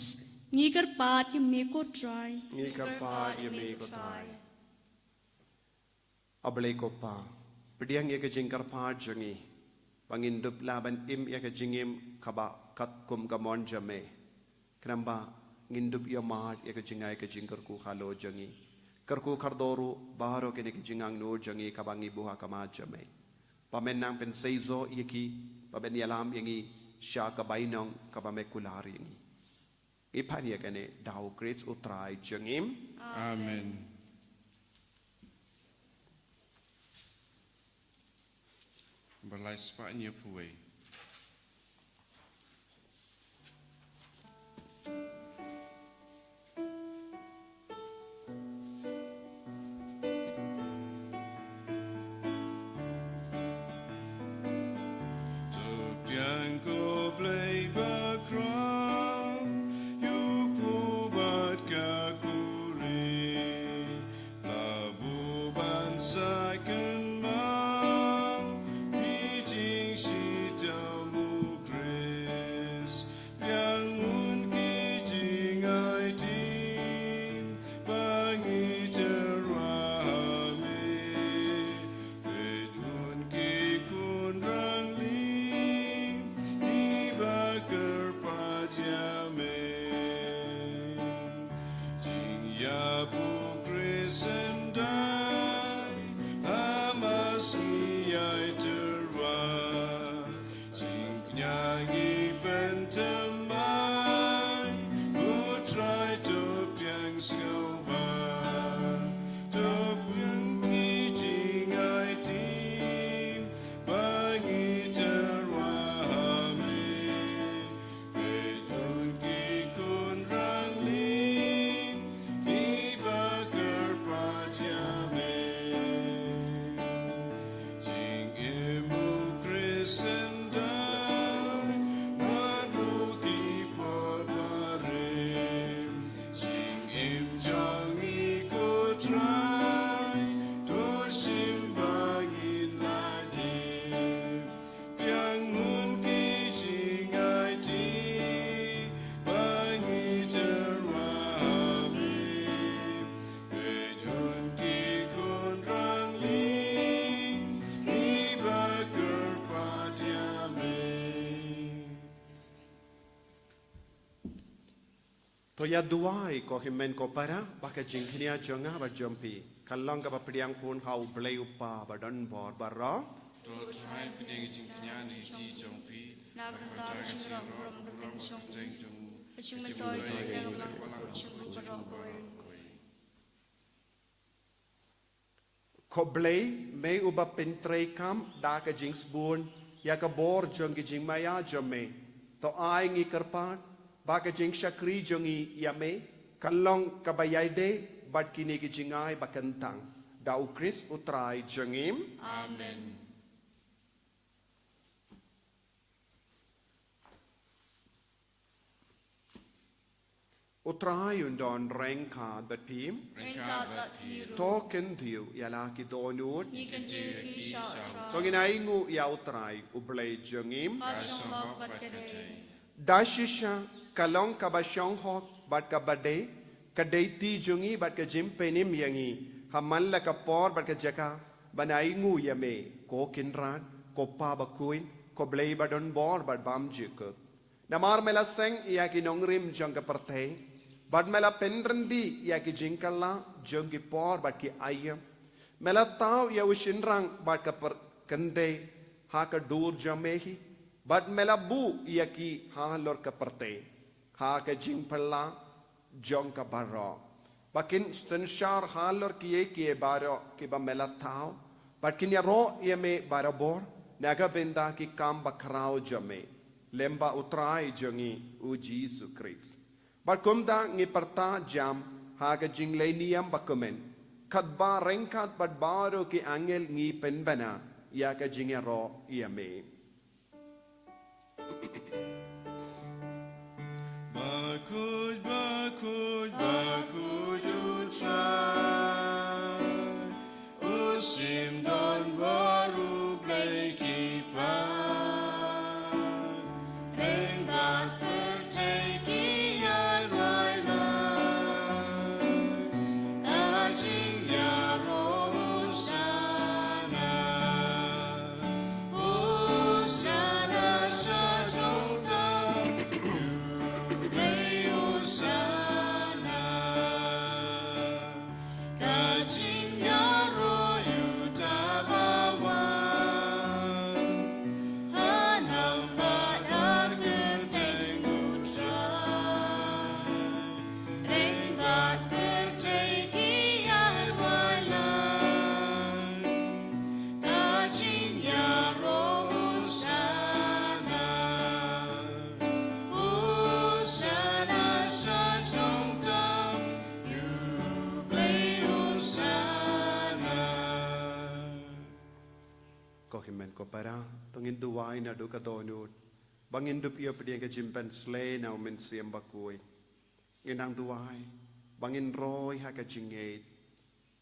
S4: ngi kar pa ti me ko try
S2: Ikarpa di me ko try. Ablay ko pa. Pediang ya ka jingkar pa jangi. Pangindup laban im ya ka jingim kaba kat kum kamon jame. Kenamba ngindup ya mat ya ka jingay ka jingkar ku khalo jangi. Karku kardoru baharo kene ka jingang no jangi kabangi buha kama jame. Pamen nang pen seizo yaki pamen yalam yangi sya kabainong kabame kulari yangi. Ipan ya kene daw Chris utray jangim.
S1: Amen. Berlai sepatnya puai.
S5: Yang ko play background, you pubat kakuri, labu bansa kenmau, bijing si tamu Chris, yang un kijing ai tim, bangi terwahami, bedun kikun rangli.
S2: Toya duai ko himen ko para baka jingknia jonga ba jompi kalong ka papriang pun hau blay upa ba don bor barra
S1: Tuan try pedang jingknya ni di jompi.
S3: Nagta singrong rom kapensong.
S1: Jeng jong.
S3: Kacung metoy kadang lang kacung barok koy.
S2: ko blay me uba pentrei kam da ka jings bun ya ka bor jong ki jing maya jome to ai ngi karpan baka jing shakri jongi yame kalong kabayay de bat kini ki jingai bakantang da ukris utrai jongim
S3: Amen.
S2: utrai undon rengka bat pim
S3: Ringkat at piru.
S2: token thiu yala ki donut
S3: Ni kan ki sa tra.
S2: so ginai ngu ya utrai ublay jongim
S3: Kasong hok bat kadey.
S2: dashisha kalong kabasyong hok bat kabade kadai ti jungi bat ka jimpenim yangi haman la kapor bat ka jaka banai ngu yame ko kinrat ko pa bakuin ko blay badon bor bat bam jikut Namar mela seng ia ki nongrim jong ke pertei. Bad mela penrendi ia ki jingkala jong ki por bad ki ayam. Mela tau ia ushinrang bad ke kende ha ke dur jamehi. Bad mela bu ia ki ha lor ke pertei. Ha ke jingpala jong ke baro. Bakin stenshar ha lor ki baro ki ba mela tau. Bad kinya ro ia me barabor. Naga benda ki kam bakrao jame. Lemba utrai jongi u Jesus Christ. But kumda ngi parta jam haga jinglay niyam bakumen. Kadba rengkat but baro ki angel ngi penbana ya ka jingero yame.
S5: Bakuj, bakuj, bakuj utrai. Usim don baru play kipan.
S2: Para tongin duwai na do katonut bangin dup iyo pediang ka jimpen slay na umen siyam bakuy inang duwai bangin roy ha ka jingate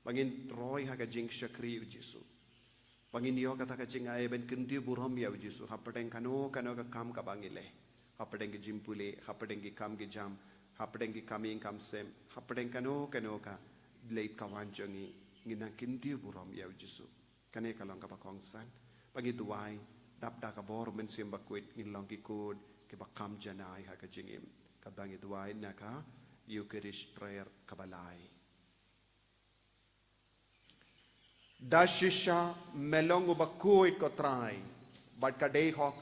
S2: bangin roy ha ka jing shakri u Jesu bangin yo kata ka jing ay ben kundi burom ya u Jesu hapadeng kano ka kam ka bangile hapadeng ki jimpule hapadeng ki kam ki jam hapadeng ki kaming kam sem hapadeng kano ka late kawan jongi nginang kundi burom ya u Jesu kane kalong ka pakongsan Pagituway, dapda ka bor men siyang bakwit ngin lang kikod kibakam janay ha ka jingim. Kadangituway na ka Eucharist prayer kabalay. Dashisha melong ubakwit ko try. Bad ka dayhok,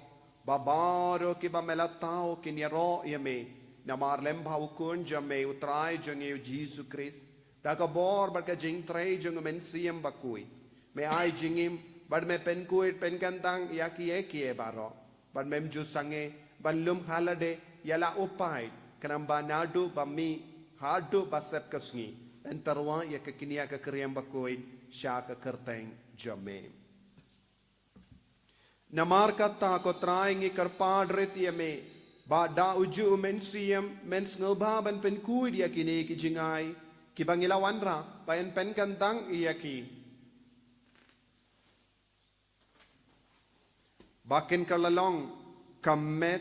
S2: babaro kiba melatao kinyaro yame. Namar lemba ukun jame utray jang yu Jesus Christ. Daka bor bad ka jing tray jang men siyang bakwit. May ay jingim. Bad me pen kuit pen kantang ya kie baro. Bad mem jusange balum halade yala upay kanamba nadu bami hadu basep kasngi. Entarwa ya kekinia ke kriam bakuin sya ke kerteng jame. Namar kata ko traingi karpadret yame ba da uju men siem men sngobaban pen kuit ya kini ki jingai ki bangilawan ra paen pen kantang ya ki. Bakin kalalong kamet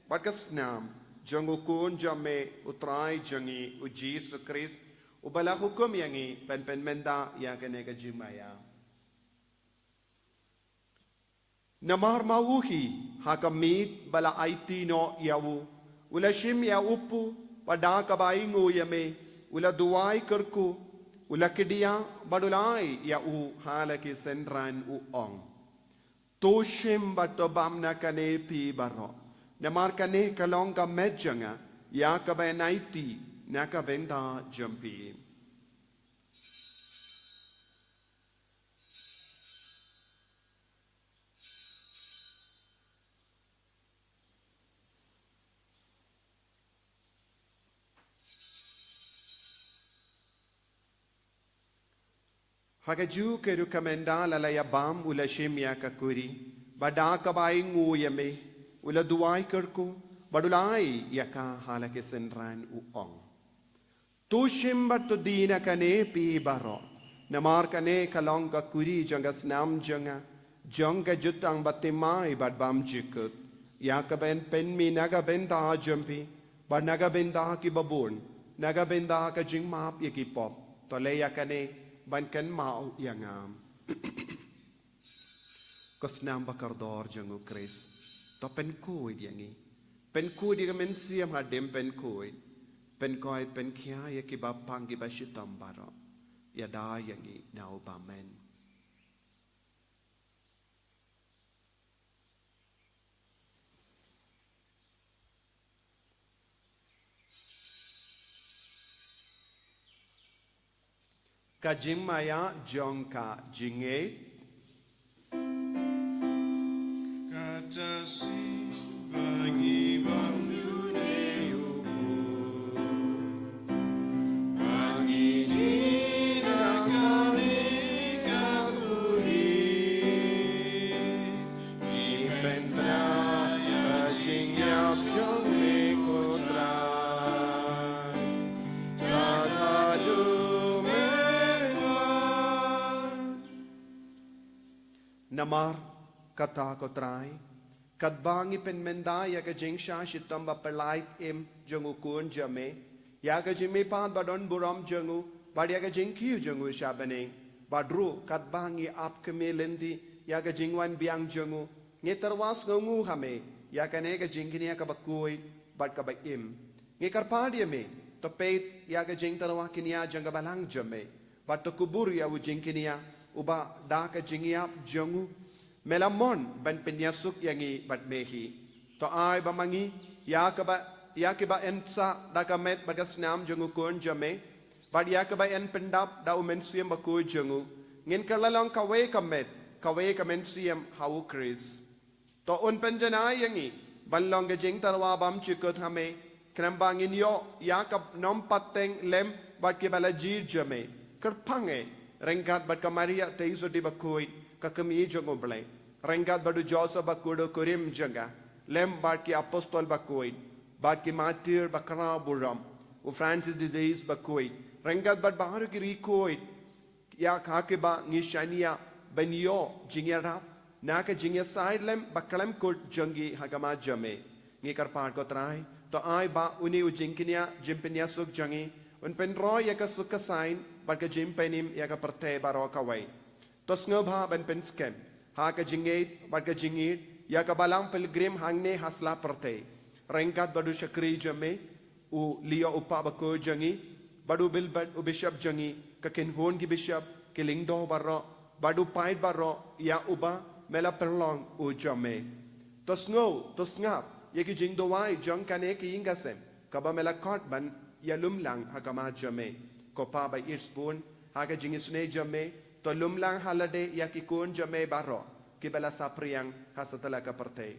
S2: bakas nam jangukun jame utrai jangi u Jesus Christ ubala hukum yangi pen menda ya kene ka jimaya namar mauhi hakamit bala aitino yawu ula shim ya upu pada kabaingu yame ula duai kerku ula kidia badulai ya u halaki senran u ong Toshim batobam na kane pi baro. Namar kane kalong ka medjanga ya ka ba naiti na ka benda jampi. Hagaju keru kamenda lalaya bam ula shemya kakuri bada kabai nguyame ula duai kerku badulai yaka halake senran uong tu shimbat tu dina kane pi baro namar kane kalong kakuri jangas nam janga janga jutang batimai bad bam jikut yaka ben pen mi naga benda jampi bad naga benda ki babun naga benda ka jingmap yakipop tole yakane ban kan mau yangam kos nam bakardor jangu Chris to pen ko yangi เป็นคูดีกับเมนเซียมหาเดมเป็นคุยเป็นคอยเป็นขี้ยากิบาพังกิบาชิตอมบารออย่าได้อย่างนี้นาวบาเมนกะจิงมายาจงกะจิงเอ
S5: Katasi bangi bandu neuku bangi dina kami kakuri Ipendra kajing yap jong mikotra Jagadu
S2: Namar kata kotrai kadbangi pen menda ya ka jingsha shitam ba pelait em jongu kun jame ya ka jimi pan badon buram jongu badia ka jingkiu jongu shabane badru kadbangi ap kemelendi ya ka jingwan biang jongu nge terwas ngongu hame ya ka ne ka jingkinia ka bakui bad ka ba im nge karpadia me to peit ya ka jing terwa kinia janga balang jame bad to kubur ya u jingkinia uba da ka jingiap jongu melamon ban penyasuk yangi bat mehi to ai bamangi ya ke ba ensa da ka met ba snam jongu kon jame ba ya ke ba en pendap da umen siam ba ko jongu ngin kalalong kawe ka men siam hau kris to un penjana yangi ban long ga jing tarwa bam chikot hame kram bangin yo ya ka nom pateng lem ba ke bala jir jame kerpange rengkat bat kamaria teiso di ba koi kakami jongo blai rengkat badu Joseph bakudo kurim janga lem baki apostol bakuid baki martyr bakra buram u Francis disease bakuid rengkat bad baharu ki rikoid ya khake ba ngishania benyo jingera naka jingya side lem bakalem kut jangi hagama jame ngi karpar ko trai to ai ba uni u jingkinia jimpenia suk jangi un pen roy ya ka suk sign bad ka jimpenim ya ka parte baro kawai to snobha ben pen scam ha ka jingait bad ka jingit ya ka balang pilgrim hangne hasla perte rengkat badu shakri jame u liya upa ba ko jangi badu bilbad u bishop jangi ka ken hon ki bishop ke lingdo barro badu pait barro ya uba mela perlong u jame to snap ye ki jing do wai jong kane ki ingasem ka ba mela kot ban ya lumlang ha ka ma jame ko pa ba ispun ha ka jingisne jame to lumlang halade ya ki kun jame baro ki bala sapriang hasatala ka parte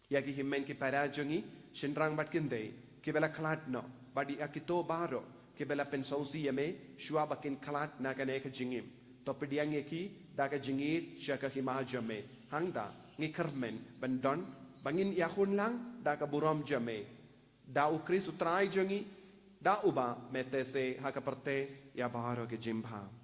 S2: ya ki himmen ki parajongi shinrang batkinde ki bala klat no badi akito baro ki bala pensausi yame shwa bakin klat na kane ka jingim to pediang ki daga jingit shaka hima jame hangda ngi kermen bandon bangin ya hun lang daga buram jame da ukri sutrai jongi da uba metese haka parte ya baro ke jimbha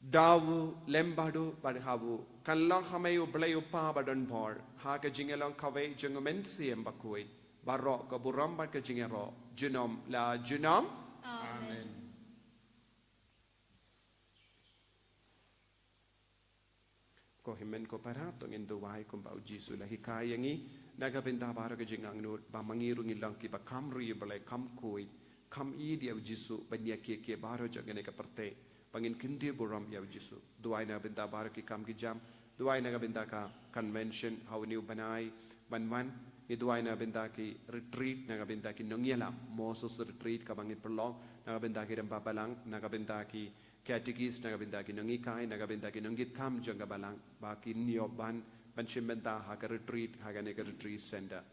S2: dawu lembadu badhawu kanlong hamayu blayu pa badon bor ha ka jingelong kawe jengumen siem bakui baro ka buram bad ka jingero junom la junom
S3: Amen.
S2: ko himen ko para to ngin duwai ko ba jisu la hikayangi naga benda baro ka jingang nur ba mangiru ngilang ki ba kamri balai kam koi kam i dia jisu banya ke baro jagane ka parte pangin kindi buram ya jisu duai na benda bar ki kam ki jam duai na benda ka convention how new banai banwan ni duai na benda ki retreat na benda ki nongyala moses retreat ka bangin perlong na benda ki rem balang na benda ki catechist na benda ki nongi kai na benda ki nongit kam janga balang ba ki nioban banchim benda ha ka retreat ha ga ne ka retreat center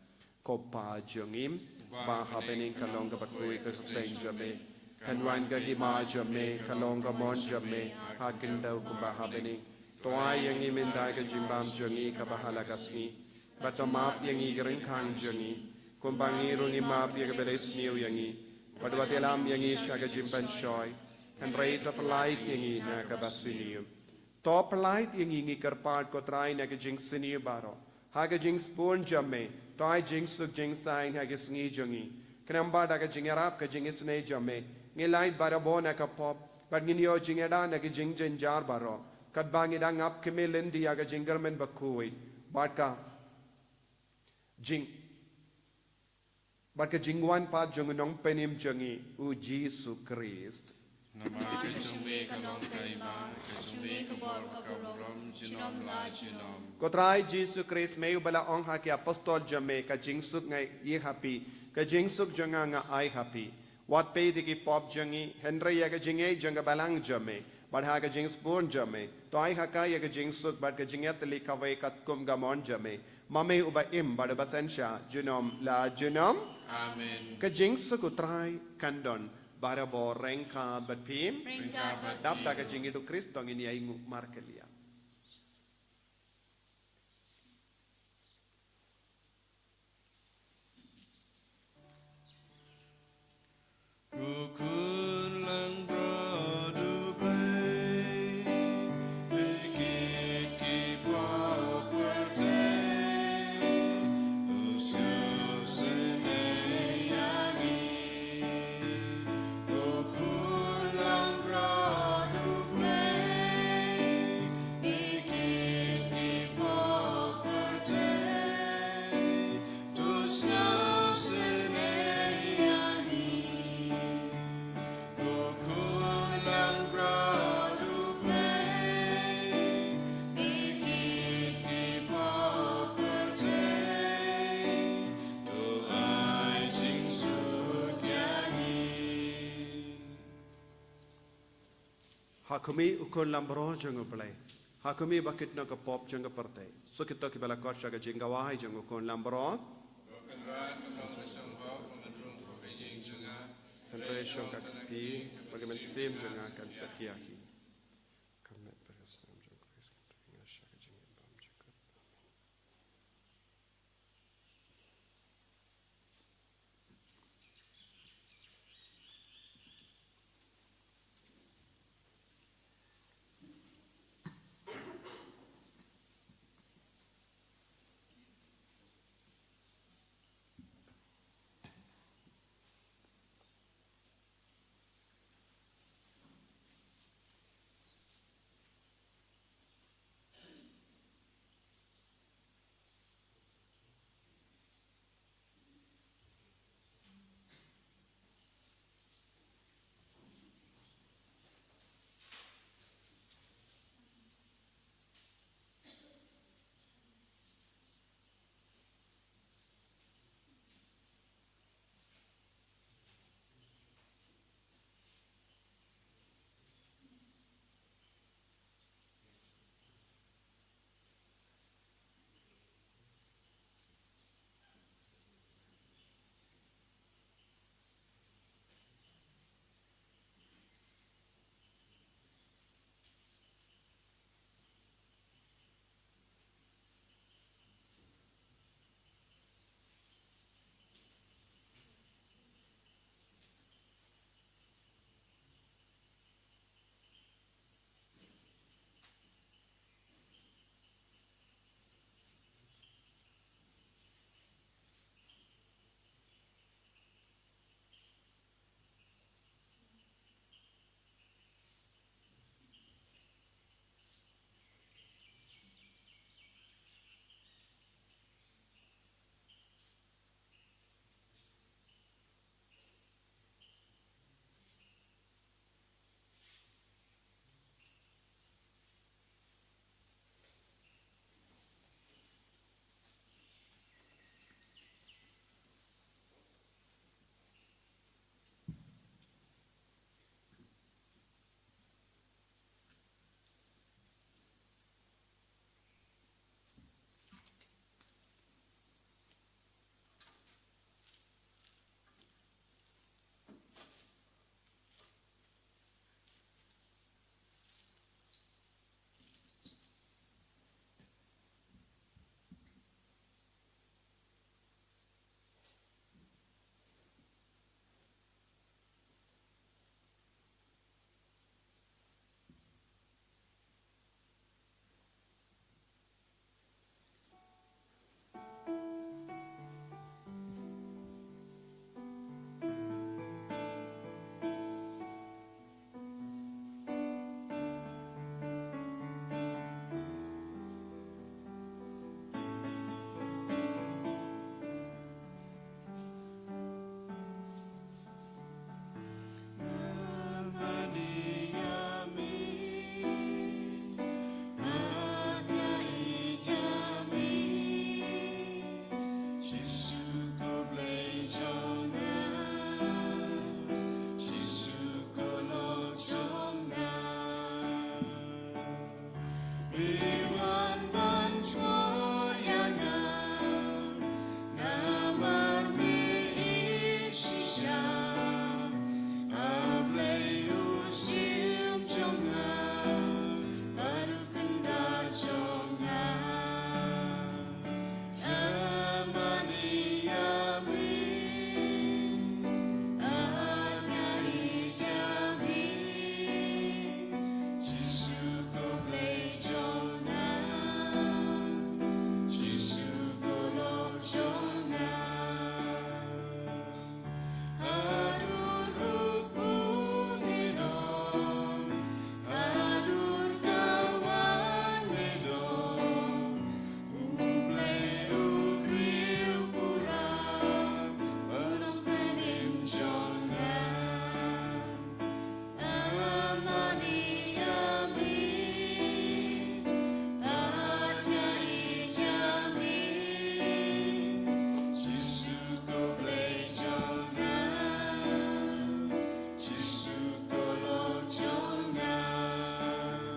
S2: ko pa jongim ba happening ka long ka bakui ka steng jame kanwan ga hima jame kalong ga mon jame hakin daw kumba habeni toy yang i minda ga jimbam jongi ka bahala kasni batamap yang i gering khang jongi kumbangi runi map ya ga beres niu yang i badwatelam yang i shaga jimban shoy and rate of light yang i na ka basiniu top light yang i ngi karpat ko trai na ga jing siniu baro haga jing spoon jame toy jing suk jing sign haga sngi jongi kanamba daga jingarap ka jing isne jame ngilai barabona ka pop but nginyo jingeda na ki jingjen jar baro kat bangi dangap kemelen dia ga jinggermen bakui barka jing barka jingwan pa jongnong penim jongi u Jesu Christ
S1: Nama ke jumbe kanong kaima, ke jumbe ke bor kaburom, jinom la jinom.
S2: Kotrai Jesu Christ meu bala ong ha ke apostol jame ka jingsuk ngai ye happy ka jingsuk jonga nga ai happy wat pe digi pop jongi Henry ya ka jinge jonga balang jame badha ka jings born jame to ai ha ka ya ka jingsuk bad ka jinget li ka vai kat kum gamon jame mame uba im bad basensha jinom la jinom
S1: Amen.
S2: ka jingsuk utrai kandon bara bo rengka bat pim
S3: Ringka bat
S2: dap ta ka jingi do Kristo ngini ai ngu markelia
S5: Rukun lang berdubai, bikit kipau percaya, usia senayangi. Rukun lang berdubai, bikit kipau percaya, usia
S2: Hakumi ukun lambro jango play. Hakumi bakit no ka pop jango parte. So kito ki bala kosha ka jinga wahai jango ukun lambro. Henry shong ka ti bagaimana sim jango kan sakiaki. Kamet berasam jango Kristus tinga shaka jinga bam jango.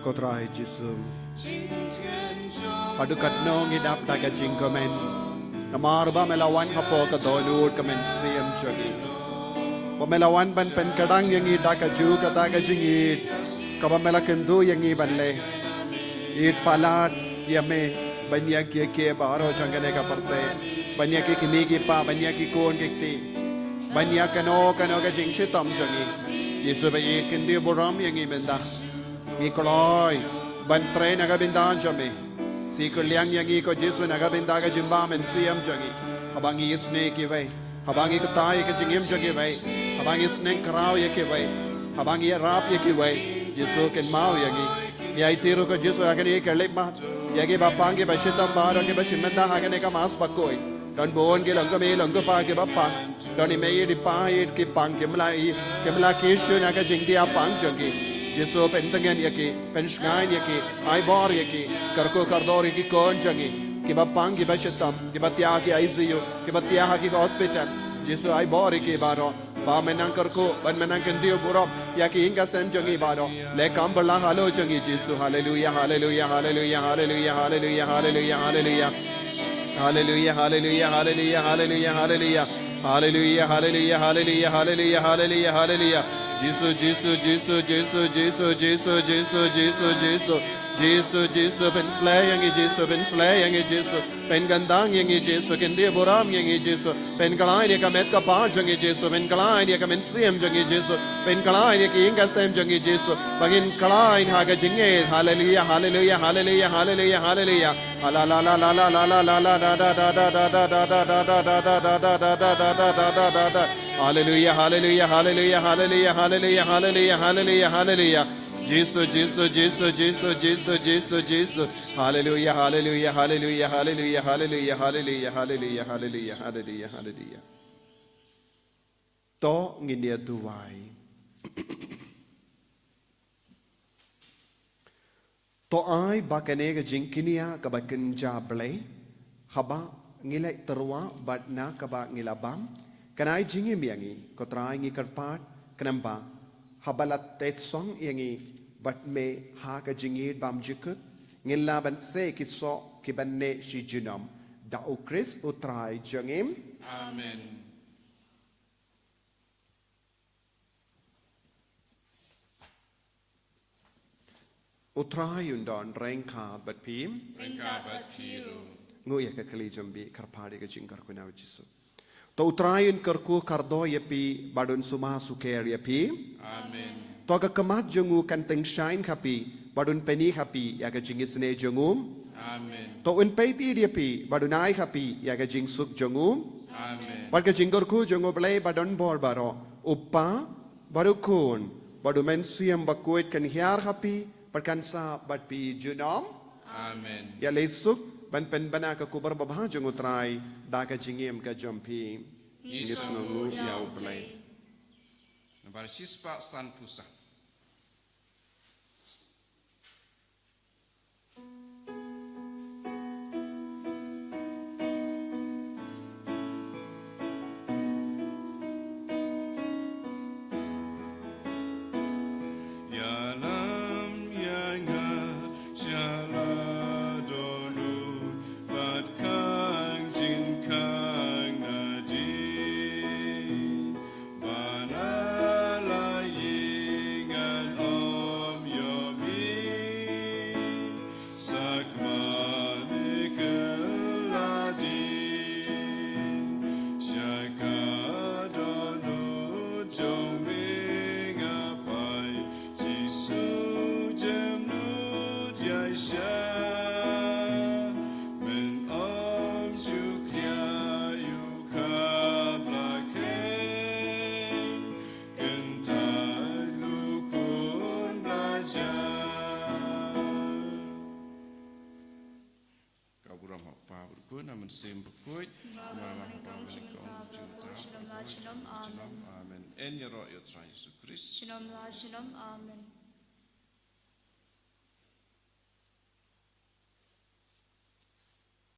S2: ko trai Jesu
S3: 今天中
S2: padukat no ngidap ta ka jing komen namar ba melawan hapo ka donut kamen siam jogi ba melawan ban pen kadang yang ida ka ju ka ta ka jingi ka ba melakendu yang i banle it palat yame banya ke baro jangane ka parte banya ki kini ki pa banya ki kon ki ti banya kano ka jing shitam jogi Yesu ba i kendi boram yang i benda mi koloi ban tre na ka bindan jame si ko liang yang i ko Yesu na ka binda ka jimba men siam jogi habang i snake ki vai habang i ka tai ka jingim jogi vai habang i snake krao ye ki vai habang i rap ye ki vai Yesu ken mau yang i ya itiru ko Yesu akan i kelip ma ya ki bapang ki bashitam baro ki bashimenda hagan ka mas bakoi dan bon ki lang ka me lang ka pa ki bappa dan i me di pa i ki pang ki mla kishu na ka jingdi a pang jogi Yesu pentangan yaki penshgain yaki ai bor yaki karko kardor yaki kon jangi ki bapang ki bashitam ki batia ki ICU ki batia ki hospital Yesu ai bor yaki baro ba menang karko ban menang kendio burop yaki inga sen jangi baro le kambala halo jangi Yesu hallelujah hallelujah hallelujah hallelujah hallelujah hallelujah hallelujah hallelujah hallelujah hallelujah hallelujah hallelujah hallelujah hallelujah hallelujah hallelujah hallelujah hallelujah Jesus Jesus Jesus Jesus Jesus Jesus Jesus Jesus Jesus Jesus Jesus ben slayang Jesus ben slayang Jesus ben gandang yang Jesus kendi boram yang Jesus ben kalai dia kamet ka pa jang Jesus ben kalai dia kamen siam jang Jesus ben kalai dia ki inga sem jang Jesus bangin kalai ha ga jinge hallelujah hallelujah hallelujah hallelujah hallelujah la la la la la la la la la da da da da da da da da da da da da da da da da da da da hallelujah hallelujah hallelujah hallelujah hallelujah hallelujah hallelujah hallelujah Jesus Jesus Jesus Jesus Jesus Jesus Jesus hallelujah hallelujah hallelujah hallelujah hallelujah hallelujah hallelujah hallelujah hallelujah hallelujah to nginia duwai to ai bakane ga jinkinia ka bakin jable haba ngilai terwa batna ka ba ngilabam kanai jingi miangi ko trai ngi karpat kanamba habalat tet song yangi bat me ha ka jingi bam jikut ngilla ban se ki so ki banne shi jinam da o Chris utrai jangim
S1: Amen.
S2: utrai undon rengka bat pim
S3: Ringka berpiru
S2: nguya ka kali jambi karpadi ka jingkar ku naw jisu to utrayin karku kardo yapi badun suma suker yapi
S1: Amen.
S2: to ka kamat jongu kan teng shine kapi badun peni kapi ya ka jingis ne jongum
S1: Amen.
S2: to un peiti yapi badunai kapi ya ka jing suk jongum
S1: Amen.
S2: Pag jingkar ku jongu blay badun bor baro uppa barukun badu men suyam bakuit kan hiar kapi perkan sa badpi junom
S1: Amen.
S2: ya lesuk ban pen bana ka kubar babha jongu trai da ka jingem ka jompi
S3: Yesu
S2: ngu
S3: ya
S2: ya
S3: ublay
S2: ublay
S1: Nabar sispa san pusa.
S5: Yalam yanga shaladonu bat kang jin kang nadi banala yingan om yomi sakmanikeladi shakadonu joming apai Jisu jemnud yaisha men om shukya yukablakeng kentad lukun belajar
S1: Kaburam pa berkun namun sim berkut. Malam pa berkun cinta.
S3: Shalom la shalom amen
S1: Amen. En yero yo try Yesus Kristus.
S3: Shalom la shalom amen